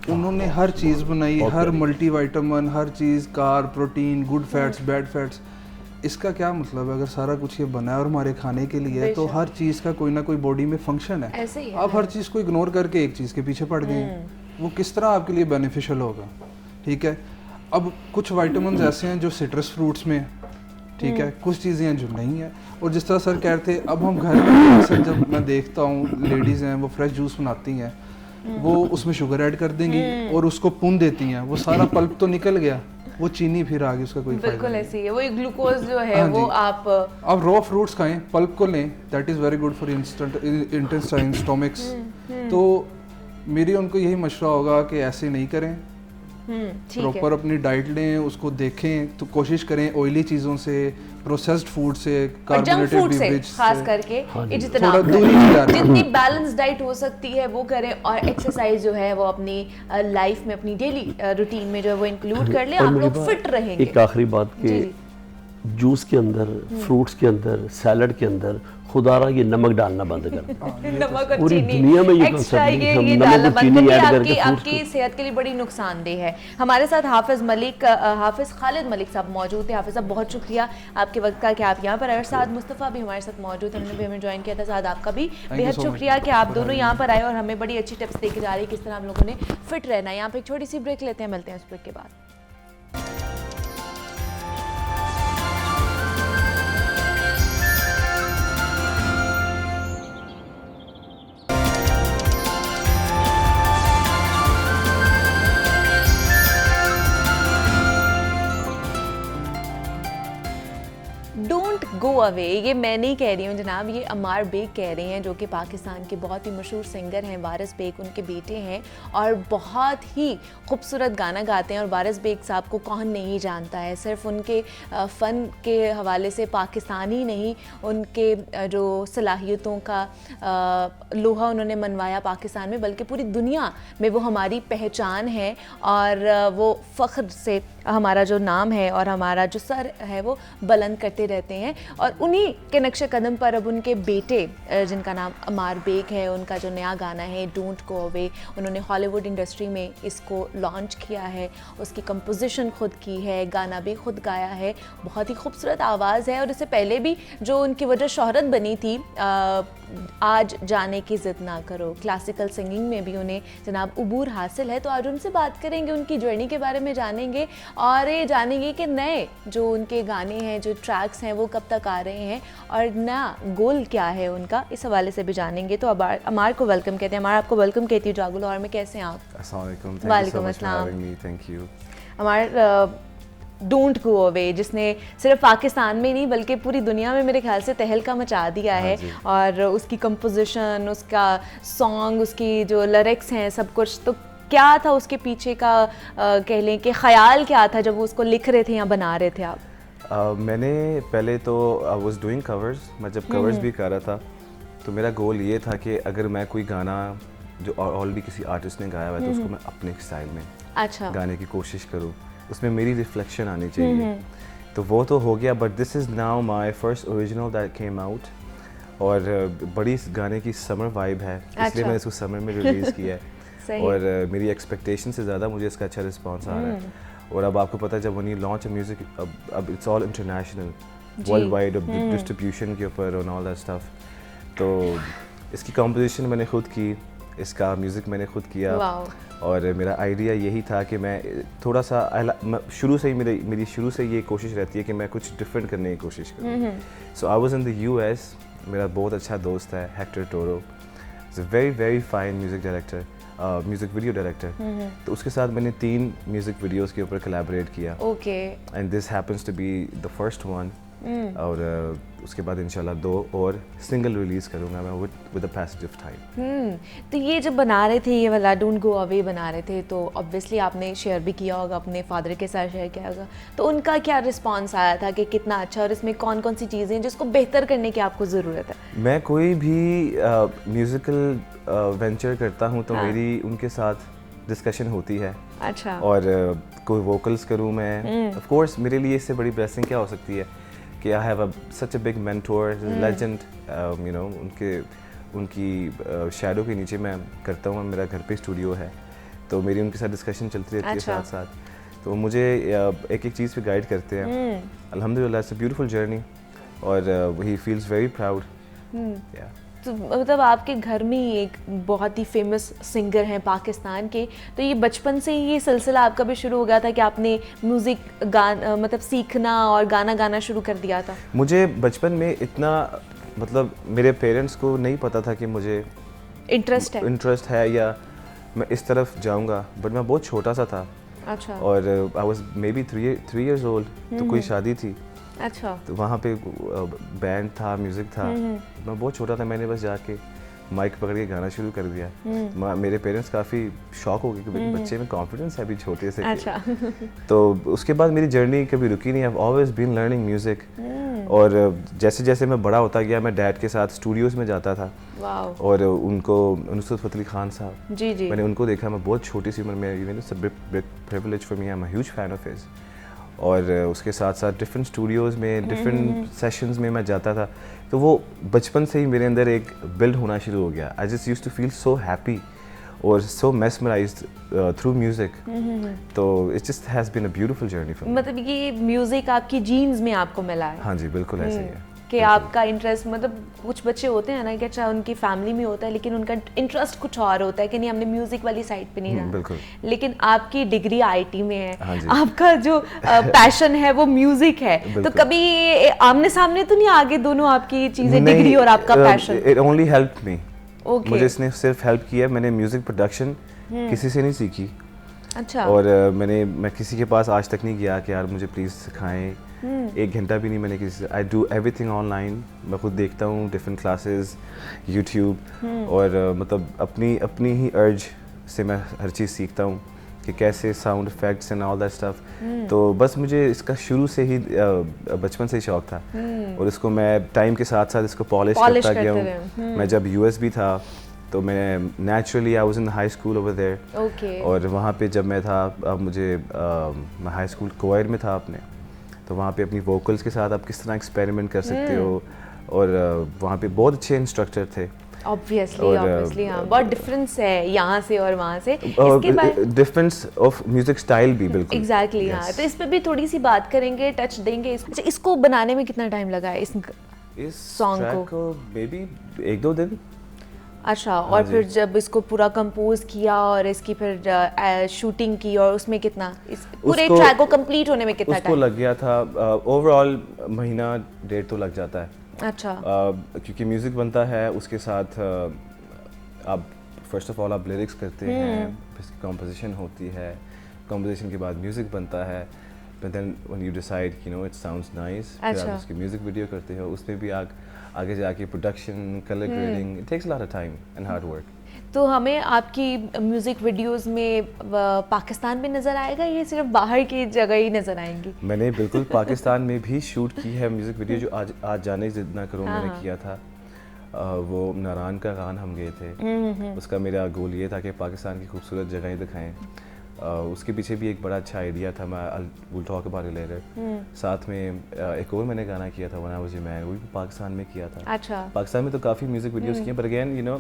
उन्होंने हर चीज़ बनाई, हर मल्टीविटामिन, हर चीज़, carb, protein, good fats, bad fats. इसका क्या मतलब है? अगर सारा कुछ ये बना है और हमारे खाने के लिए है तो हर चीज़ का कोई ना कोई बॉडी में फंक्शन है।
ऐसे ही
आप हर चीज़ को इग्नोर करके एक चीज़ के पीछे पड़ गए, वो किस तरह आपके लिए बेनिफिशियल होगा? ठीक है, अब कुछ विटामिन ऐसे हैं जो सिट्रस फ्रूट्स में, ठीक है, कुछ चीज़ें हैं जो नहीं है। और जिस तरह सर कह रहे थे, अब हम घर में अक्सर जब मैं देखता हूँ लेडीज़ हैं वो फ्रेश जूस बनाती हैं, वो उसमें शुगर ऐड कर देंगी और उसको पुन देती हैं, वो सारा पल्प तो निकल गया, वो चीनी फिर आ गई, उसका कोई फायदा नहीं।
बिल्कुल ऐसी है, वो ग्लूकोज जो है वो आप
रॉ फ्रूट्स खाएं, पल्प को लें, that is very good for intestine, stomachs. तो मेरी उनको यही मशवरा होगा कि ऐसे नहीं करें, प्रॉपर अपनी डाइट लें, उसको देखें, तो कोशिश करें ऑयली चीज़ों से, प्रोसेस्ड फूड से, कार्बोनेटेड बेवरेज से
खास करके
थोड़ा दूरी इख्तियार करें।
जितनी बैलेंस डाइट हो सकती है वो करें, और एक्सरसाइज जो है वो अपनी लाइफ में, अपनी डेली रूटीन में जो है वो इंक्लूड कर ले, आप लोग फिट रहेंगे।
एक आखिरी बात कि जूस के अंदर, फ्रूट्स के अंदर, सैलड के अंदर खुदारा ये नमक डालना बंद कर।
नमक और
पूरी
चीनी
दुनिया में ये
एक्स्ट्रा ये डालना बंद करिए, आपकी सेहत के लिए बड़ी नुकसानदेह है। हमारे साथ हाफिज खालिद मलिक साहब मौजूद थे। हाफिज साहब बहुत शुक्रिया आपके वक्त का कि आप यहाँ पर आए, और साद मुस्तफ़ा भी हमारे साथ मौजूद है, उन्होंने भी हमें ज्वाइन किया था। साद आपका भी बेहद शुक्रिया कि आप दोनों यहाँ पर आए और हमें बड़ी अच्छी टिप्स देके जा रही है किस तरह हम लोगों ने फिट रहना है। यहाँ पे एक छोटी सी ब्रेक लेते हैं, मिलते हैं उस ब्रेक के बाद। डोंट गो अवे, ये मैं नहीं कह रही हूँ जनाब, ये अमार बेग कह रहे हैं, जो कि पाकिस्तान के बहुत ही मशहूर सिंगर हैं। वारिस बेग उनके बेटे हैं और बहुत ही खूबसूरत गाना गाते हैं। और वारिस बेग साहब को कौन नहीं जानता है, सिर्फ उनके फ़न के हवाले से पाकिस्तान ही नहीं, उनके जो सलाहियतों का लोहा उन्होंने मनवाया पाकिस्तान में, बल्कि पूरी दुनिया में वो हमारी पहचान है। और वो फ़ख्र से हमारा जो नाम है और हमारा जो सर है वो बुलंद करते रहते हैं। और उन्हीं के नक्शे कदम पर अब उनके बेटे, जिनका नाम अमार बेग है, उनका जो नया गाना है डोंट गो अवे, उन्होंने हॉलीवुड इंडस्ट्री में इसको लॉन्च किया है। उसकी कंपोजिशन खुद की है, गाना भी खुद गाया है, बहुत ही खूबसूरत आवाज़ है। और इससे पहले भी जो उनकी वजह शोहरत बनी थी, आज जाने की ज़िद ना करो, क्लासिकल सिंगिंग में भी उन्हें जनाब अबूर हासिल है। तो आज उनसे बात करेंगे, उनकी जर्नी के बारे में जानेंगे और ये जानेंगे कि नए जो उनके गाने हैं, जो ट्रैक्स हैं, वो कब तक आ रहे हैं और नया गोल क्या है उनका, इस हवाले से भी जानेंगे। तो अब अमार को वेलकम कहते हैं। अमार आपको वेलकम कहती हूँ जागो लाहौर में, कैसे हैं आप?
वालेकुम अस्सलाम। Thank you.
Ammar, don't go away जिसने सिर्फ पाकिस्तान में नहीं बल्कि पूरी दुनिया में मेरे ख्याल से तहलका मचा दिया है, और उसकी कंपोजिशन, उसका सॉन्ग, उसकी जो लिरिक्स हैं, सब कुछ, तो क्या था उसके पीछे का कह लें कि ख्याल क्या था जब वो उसको लिख रहे थे या बना रहे थे आप?
मैंने पहले तो आई वाज डूइंग कवर्स, मैं जब कवर्स भी कर रहा था तो मेरा गोल ये था कि अगर मैं कोई गाना जो ऑलरेडी किसी आर्टिस्ट ने गाया हुआ है तो उसको मैं अपने स्टाइल में गाने की कोशिश करूँ, उसमें मेरी रिफ्लेक्शन आनी चाहिए। तो वो तो हो गया, but this is now my first original that came out, और बड़ी इस गाने की समर वाइब है, इसलिए मैंने इसको समर में रिलीज़ किया है। और मेरी एक्सपेक्टेशन से ज़्यादा मुझे इसका अच्छा रिस्पॉन्स आ रहा है। और अब आपको पता है जब वन यू लॉन्च म्यूज़िक, अब it's all international, world wide, distribution के ऊपर और ऑल दैट स्टफ। तो इसकी कंपोजिशन मैंने खुद की, इसका म्यूज़िक मैंने खुद किया, और मेरा आइडिया यही था कि मैं थोड़ा सा शुरू से ही मेरी शुरू से ये कोशिश रहती है कि मैं कुछ डिफरेंट करने की कोशिश करूँ। So I was in the US, मेरा बहुत अच्छा दोस्त है Hector Toro, is a very very fine music director, music video director. तो उसके साथ मैंने 3 म्यूज़िक वीडियोस के ऊपर कोलैबोरेट किया, and this happens to be the first one. और उसके बाद इंशाल्लाह 2 और सिंगल रिलीज़ करूँगा मैं with the passage of time.
तो ये जब बना रहे थे, ये वाला डोंट गो अवे बना रहे थे, तो ऑब्वियसली आपने शेयर भी किया होगा, अपने फादर के साथ शेयर किया होगा, तो उनका क्या रिस्पांस आया था कि कितना अच्छा, और इसमें कौन कौन सी चीज़ें हैं जिसको बेहतर करने की आपको ज़रूरत है?
मैं कोई भी म्यूज़िकल वेंचर करता हूँ तो मेरी उनके साथ डिस्कशन होती है।
अच्छा।
और कोई वोकल्स करूँ मैं, ऑफ कोर्स मेरे लिए इससे बड़ी ब्लेसिंग क्या हो सकती है कि I have such a big mentor, legend, you know, उनकी शैडो के नीचे मैं करता हूँ। मेरा घर पे स्टूडियो है, तो मेरी उनके साथ डिस्कशन चलती रहती है साथ साथ, तो मुझे एक एक चीज़ पे गाइड करते हैं। अल्हम्दुलिल्लाह इट्स अ ब्यूटीफुल जर्नी, और ही फील्स वेरी प्राउड।
तो मतलब आपके घर में ही एक बहुत ही फेमस सिंगर हैं पाकिस्तान के, तो ये बचपन से ही ये सिलसिला आपका भी शुरू हो गया था कि आपने म्यूज़िक मतलब सीखना और गाना गाना शुरू कर दिया था?
मुझे बचपन में इतना, मतलब मेरे पेरेंट्स को नहीं पता था कि मुझे इंटरेस्ट है या मैं इस तरफ जाऊंगा, बट मैं बहुत छोटा सा था।
अच्छा।
और I was may be 3 years old, तो कोई शादी थी।
अच्छा।
तो वहाँ पे बैंड था, म्यूज़िक था, मैं बहुत छोटा था, मैंने बस जाके माइक पकड़ के गाना शुरू कर दिया। मेरे पेरेंट्स काफ़ी शॉक हो गए कि बच्चे में कॉन्फिडेंस है अभी छोटे से।
अच्छा।
तो उसके बाद मेरी जर्नी कभी रुकी नहीं, I have always been learning music. और जैसे जैसे मैं बड़ा होता गया, मैं डैड के साथ स्टूडियोज़ में जाता था। और उनको, नुसरत फ़तेह अली खान साहब,
जी।
मैंने उनको देखा, मैं बहुत छोटी सी उम्र में, you know, it's a big privilege for me, I am a huge fan of his. और उसके साथ साथ डिफरेंट स्टूडियोज़ में, डिफरेंट सेशंस में मैं जाता था, तो वो बचपन से ही मेरे अंदर एक बिल्ड होना शुरू हो गया। I just used to feel so happy और सो मेस्मराइज्ड थ्रू म्यूज़िक। तो it just has been a beautiful journey for me.
मतलब ये म्यूज़िक आपकी जीन्स में आपको मिला है?
हाँ जी, बिल्कुल ऐसे ही है
कि आपका इंटरेस्ट, मतलब कुछ बच्चे होते हैं ना कि अच्छा उनकी फैमिली में होता है लेकिन उनका इंटरेस्ट कुछ और होता है कि नहीं, हमने म्यूजिक वाली साइड पे नहीं जाना।
बिल्कुल।
लेकिन आपकी डिग्री आईटी में है, आपका जो पैशन है वो म्यूजिक है, तो कभी आमने सामने तो नहीं आगे दोनों आपकी चीजें, डिग्री और आपका passion?
It only helped me. मुझे इसने सिर्फ हेल्प किया। मैंने म्यूजिक प्रोडक्शन किसी से नहीं सीखी।
अच्छा।
और मैं किसी के पास आज तक नहीं गया कि यार मुझे प्लीज़ सिखाएं। 1 घंटा भी नहीं मैंने किसी से। I do everything online. मैं खुद देखता हूँ डिफरेंट क्लासेस, यूट्यूब, और मतलब अपनी ही अर्ज से मैं हर चीज़ सीखता हूँ कि कैसे sound effects and all that stuff. तो बस मुझे इसका शुरू से ही बचपन से ही शौक था, और इसको मैं टाइम के साथ साथ इसको पॉलिश करता गया हूँ। मैं जब US भी था तो मैं naturally I was in high school over there. और वहाँ पे जब मैं था, मैं हाई स्कूल कोयर में था अपने, तो वहाँ पे अपनी वोकल्स के साथ आप किस तरह एक्सपेरिमेंट कर सकते हो, और वहाँ पे बहुत अच्छे इंस्ट्रक्टर थे।
ऑब्वियसली हाँ, बहुत डिफरेंस है यहाँ से और वहाँ से। इसके बाद
डिफरेंस ऑफ म्यूजिक स्टाइल भी बिल्कुल।
एग्जैक्टली हाँ, तो इस पे भी थोड़ी सी बात करेंगे, टच देंगे। अच्छा, इसको बनाने में कितना टाइम लगा है इस सॉन्ग को?
मे बी 1-2 दिन।
अच्छा। और फिर जब इसको पूरा कंपोज किया और इसकी फिर शूटिंग की, और उसमें कितना, इस पूरे ट्रैक को कंप्लीट होने में कितना टाइम?
उसको लग गया था ओवरऑल महीना 1.5 तो लग जाता है।
अच्छा।
क्योंकि म्यूज़िक बनता है, उसके साथ आप फर्स्ट ऑफ ऑल आप लिरिक्स करते हैं, फिर कंपोजिशन होती है, कंपोजिशन के बाद म्यूज़िक बनता है, but then when you decide you know it sounds nice, फिर आप उसकी म्यूज़िक वीडियो करते हो, उसमें भी आगे जाके production, colour grading, it takes a lot of time and hard work.
तो हमें आपकी म्यूज़िक वीडियोस में पाकिस्तान में नज़र आएगा, ये सिर्फ बाहर की जगह ही नज़र आएंगी?
मैंने बिल्कुल पाकिस्तान में भी शूट की है म्यूज़िक वीडियो, जो आज जाने जिद ना करो मैंने किया था। वो नारान का गान हम गए थे, उसका मेरा गोल ये था कि पाकिस्तान की खूबसूरत जगहें दिखाएं। उसके पीछे भी एक बड़ा अच्छा आइडिया था, मैं will talk about it later. साथ में एक और मैंने गाना किया था, when I was a man, वो भी पाकिस्तान में किया था।
अच्छा।
पाकिस्तान में तो काफ़ी म्यूज़िक वीडियोस किए, but again you know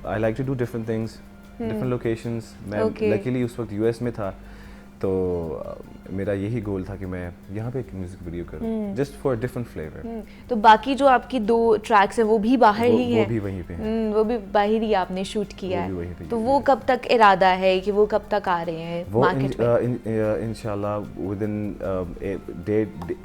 I like to do different things, different locations. मैं लकीली उस वक्त यूएस में था, तो मेरा यही गोल था कि मैं यहाँ पे एक म्यूजिक वीडियो करूँ, जस्ट फॉर डिफरेंट फ्लेवर।
तो बाकी जो आपकी 2 ट्रैक्स हैं वो भी बाहर ही हैं?
वो भी वहीं पे हैं।
वो भी बाहर ही आपने शूट किया
है।
तो वो कब तक इरादा है कि वो कब तक आ रहे हैं मार्केट में?
इंशाल्लाह विद इन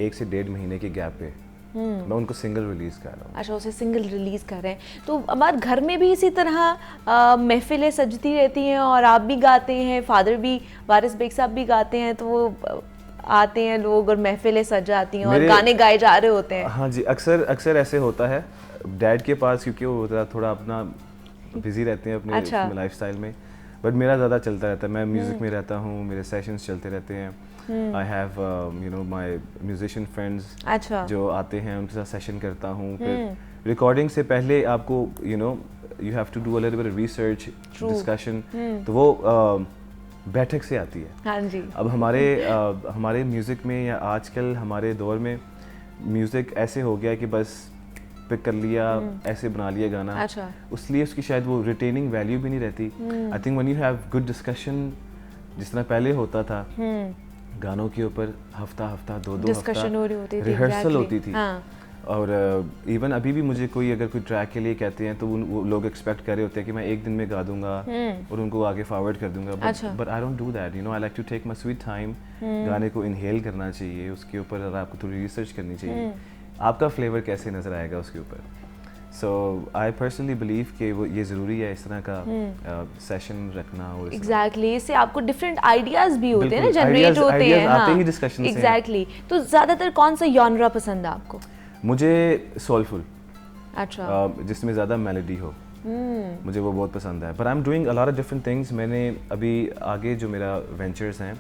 1 से 1.5 महीने के गैप पे मैं उनको सिंगल रिलीज कर रहा हूँ।
अच्छा, उसे सिंगल रिलीज कर रहे हैं। तो हमारे घर में भी इसी तरह महफिलें सजती रहती हैं और आप भी गाते हैं, फादर भी, वारिस बेग साहब भी गाते हैं, तो वो आते हैं लोग और महफिलें सज जाती हैं और गाने गाए जा रहे होते हैं?
हाँ जी, अक्सर ऐसे होता है डैड के पास, क्योंकि वो थोड़ा अपना बिजी रहते हैं अपने लाइफस्टाइल में, बट मेरा ज़्यादा चलता रहता है। मैं म्यूज़िक में रहता हूँ, मेरे सेशंस चलते रहते हैं। I have you know my musician friends जो आते हैं, उनके साथ सेशन करता हूँ। फिर रिकॉर्डिंग से पहले आपको you know you have to do a little bit research, discussion, तो वो बैठक से आती है।
हाँ जी।
अब हमारे म्यूज़िक में या आजकल हमारे दौर में म्यूज़िक ऐसे हो गया कि बस पिक कर लिया, ऐसे बना लिया गाना।
अच्छा।
उसलिए उसकी शायद वो रिटेनिंग वैल्यू भी नहीं रहती। I think when you have good discussion, जिस तरह पहले होता था, गानों के ऊपर हफ्ता 2
डिस्कशन हो रही होती थी,
रिहर्सल होती थी। और इवन अभी भी मुझे कोई अगर कोई ट्रैक के लिए कहते हैं तो वो लोग एक्सपेक्ट कर रहे होते हैं कि मैं 1 दिन में गा दूंगा और उनको आगे फॉरवर्ड कर दूंगा, but I don't do that. You know, I like to take my sweet time. गाने को इनहेल करना चाहिए, उसके ऊपर आपको थोड़ी रिसर्च करनी चाहिए, आपका फ्लेवर कैसे नजर आएगा उसके ऊपर। सो आई पर्सनली बिलीव कि वो ये ज़रूरी है इस तरह का सेशन रखना। और
एग्जैक्टली इससे आपको डिफरेंट आइडियाज भी होते हैं ना, जनरेट होते हैं।
आते ही डिस्कशन से।
एग्जैक्टली। तो ज़्यादातर कौन सा जॉनरा पसंद है आपको?
मुझे सोलफुल,
अच्छा,
जिसमें ज़्यादा मेलोडी हो, मुझे वो बहुत पसंद है। But I am doing a lot of different things. मैंने अभी आगे जो मेरा वेंचर्स हैं,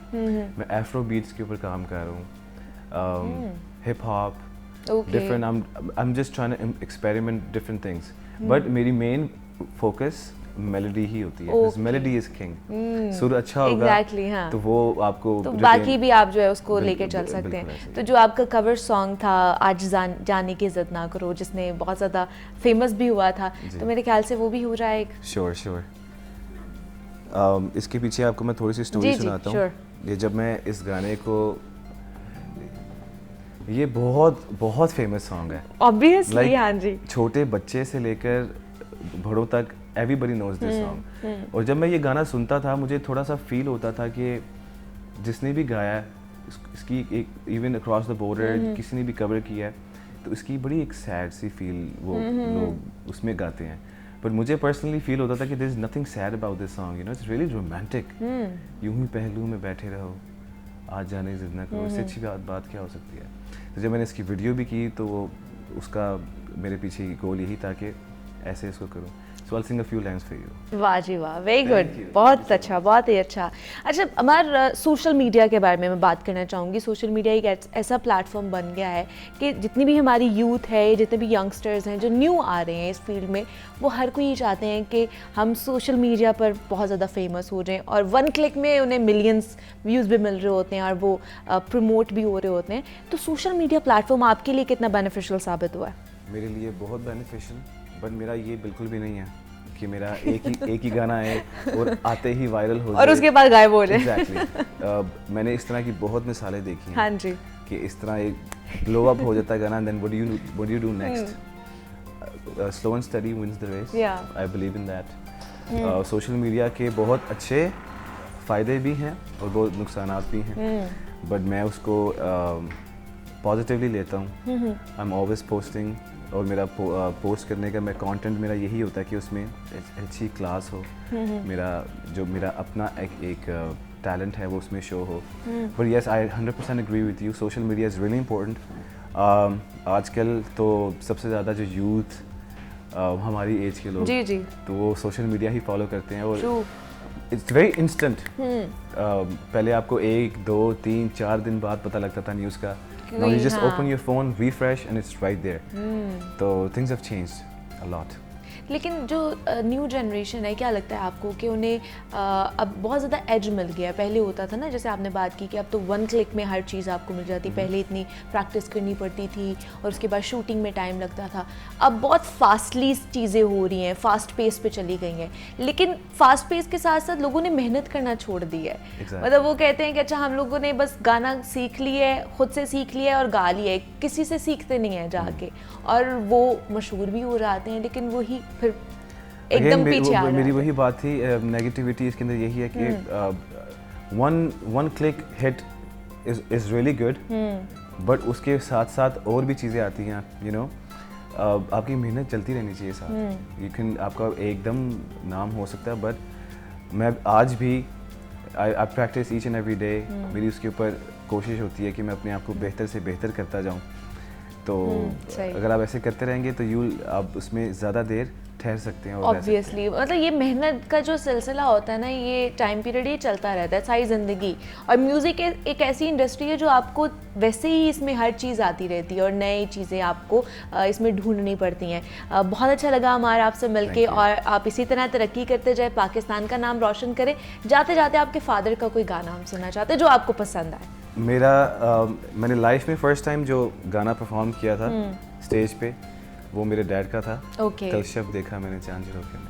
मैं एफ्रो बीट्स के ऊपर काम कर रहा हूँ, hip hop, different. I'm just trying to experiment different things. But मेरी main focus मेलोडी ही होती है, because melody is king. सुर अच्छा होगा,
exactly, हाँ.
तो वो आपको
तो बाकी भी आप जो है उसको लेके चल सकते हैं। तो जो आपका कवर सॉन्ग था आज जाने की इज्जत ना करो, जिसने बहुत ज़्यादा फेमस भी हुआ था, तो मेरे ख्याल से वो भी हो रहा है एक।
श्योर। इसके पीछे आपको मैं थोड़ी सी स्टोरी सुनाता हूँ। ये जब मैं इस गाने को, ये बहुत फेमस सॉन्ग है
ऑब्वियसली, हाँ जी।
छोटे बच्चे से लेकर बड़ों तक एवरीबडी नोज दिस सॉन्ग। और जब मैं ये गाना सुनता था, मुझे थोड़ा सा फील होता था कि जिसने भी गाया है इसकी एक, इवन अक्रॉस द बॉर्डर किसी ने भी कवर किया है, तो इसकी बड़ी एक सैड सी फील वो लोग उसमें गाते हैं। पर मुझे पर्सनली फील होता था कि there is nothing sad about this song, you know, it's really romantic. यूं ही पहलू में बैठे रहो, आज जाने जिद ना करो, इससे अच्छी बात क्या हो सकती है। तो जब मैंने इसकी वीडियो भी की, तो उसका मेरे पीछे गोल यही था कि ऐसे इसको करूं। So I'll sing a few lines for you.
वाह जी वाह, वेरी गुड, बहुत अच्छा, बहुत ही अच्छा। अच्छा, हमारा सोशल मीडिया के बारे में मैं बात करना चाहूँगी। सोशल मीडिया एक ऐसा प्लेटफॉर्म बन गया है कि जितनी भी हमारी यूथ है, जितने भी यंगस्टर्स हैं जो न्यू आ रहे हैं इस फील्ड में, वो हर कोई ये चाहते हैं कि हम सोशल मीडिया पर बहुत ज़्यादा फेमस हो जाएं और 1 क्लिक में उन्हें मिलियंस व्यूज़ भी मिल रहे होते हैं और वो प्रमोट भी हो रहे होते हैं। तो सोशल मीडिया प्लेटफॉर्म आपके लिए कितना बेनिफिशियल साबित हुआ है?
मेरे लिए बहुत बेनिफिशियल, बट मेरा ये बिल्कुल भी नहीं है कि मेरा एक ही गाना है और आते ही वायरल हो जाए
और उसके बाद गायब हो जाए।
एग्जैक्टली। मैंने इस तरह की बहुत मिसालें देखी हैं।
हाँ जी।
कि इस तरह एक ग्लो अप हो जाता है गाना, then what do you do next? Slow and steady wins the race. I believe in that. Social media के बहुत अच्छे फ़ायदे भी हैं और बहुत नुकसानात भी हैं, बट मैं उसको पॉजिटिवली लेता हूँ। आई एम ऑलवेज पोस्टिंग, और मेरा पोस्ट करने का कंटेंट मेरा यही होता है कि उसमें अच्छी क्लास हो, मेरा अपना एक टैलेंट है वो उसमें शो हो। पर yes, I 100% agree with you, social media is really important. आजकल तो सबसे ज़्यादा जो यूथ हमारी एज के लोग
जी जी,
तो वो सोशल मीडिया ही फॉलो करते हैं और इट्स वेरी इंस्टेंट। पहले आपको 1, 2, 3, 4 दिन बाद पता लगता था न्यूज़ का। Now you just open your phone, refresh and it's right there. तो things have changed a lot.
लेकिन जो न्यू जनरेशन है, क्या लगता है आपको कि उन्हें अब बहुत ज़्यादा एज मिल गया? पहले होता था ना, जैसे आपने बात की कि अब तो 1 क्लिक में हर चीज़ आपको मिल जाती, पहले इतनी प्रैक्टिस करनी पड़ती थी और उसके बाद शूटिंग में टाइम लगता था। अब बहुत फास्टली चीज़ें हो रही हैं, फास्ट पेस पे चली गई हैं, लेकिन फास्ट पेस के साथ साथ लोगों ने मेहनत करना छोड़ दी है। मतलब वो कहते हैं कि अच्छा हम लोगों ने बस गाना सीख लिया है, खुद से सीख लिया है और गा लिया है, किसी से सीखते नहीं है जाके, और वो मशहूर भी हो जाते हैं, लेकिन वही फिर एकदम पीछे आ रहा है।
मेरी वही बात थी, नेगेटिविटी इसके अंदर यही है कि one click hit is really good, but उसके साथ साथ और भी चीज़ें आती हैं, यू नो, आपकी मेहनत चलती रहनी चाहिए साथ। यू कैन, आपका एकदम नाम हो सकता है, बट मैं आज भी I practice each and every day. मेरी उसके ऊपर कोशिश होती है कि मैं अपने आप को बेहतर से बेहतर करता जाऊँ। तो अगर आप ऐसे करते रहेंगे तो आप उसमें ज़्यादा देर ठहर सकते हैं।
ऑब्वियसली, मतलब ये मेहनत का जो सिलसिला होता है ना, ये टाइम पीरियड ये चलता रहता है सारी ज़िंदगी। और म्यूज़िक एक ऐसी इंडस्ट्री है जो आपको वैसे ही इसमें हर चीज़ आती रहती है और नई चीज़ें आपको इसमें ढूंढनी पड़ती हैं। बहुत अच्छा लगा हमारा आपसे मिलके, और आप इसी तरह तरक्की करते जाए, पाकिस्तान का नाम रोशन करें। जाते जाते आपके फादर का कोई गाना हम सुनना चाहते हैं जो आपको पसंद आए।
मैंने लाइफ में फर्स्ट टाइम जो गाना परफॉर्म किया था स्टेज पे, वो मेरे डैड का था। कल शब देखा मैंने चांद झरोखे में।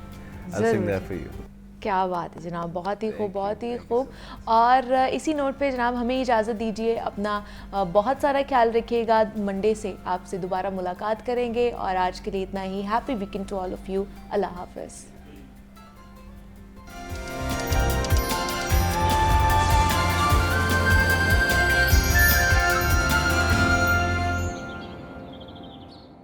I'll sing that for you.
क्या बात है जनाब, बहुत ही खूब, बहुत ही खूब। और इसी नोट पे जनाब हमें इजाज़त दीजिए, अपना बहुत सारा ख्याल रखिएगा। मंडे से आपसे दोबारा मुलाकात करेंगे, और आज के लिए इतना ही। Happy weekend to all of you. अल्लाह हाफ़िज़।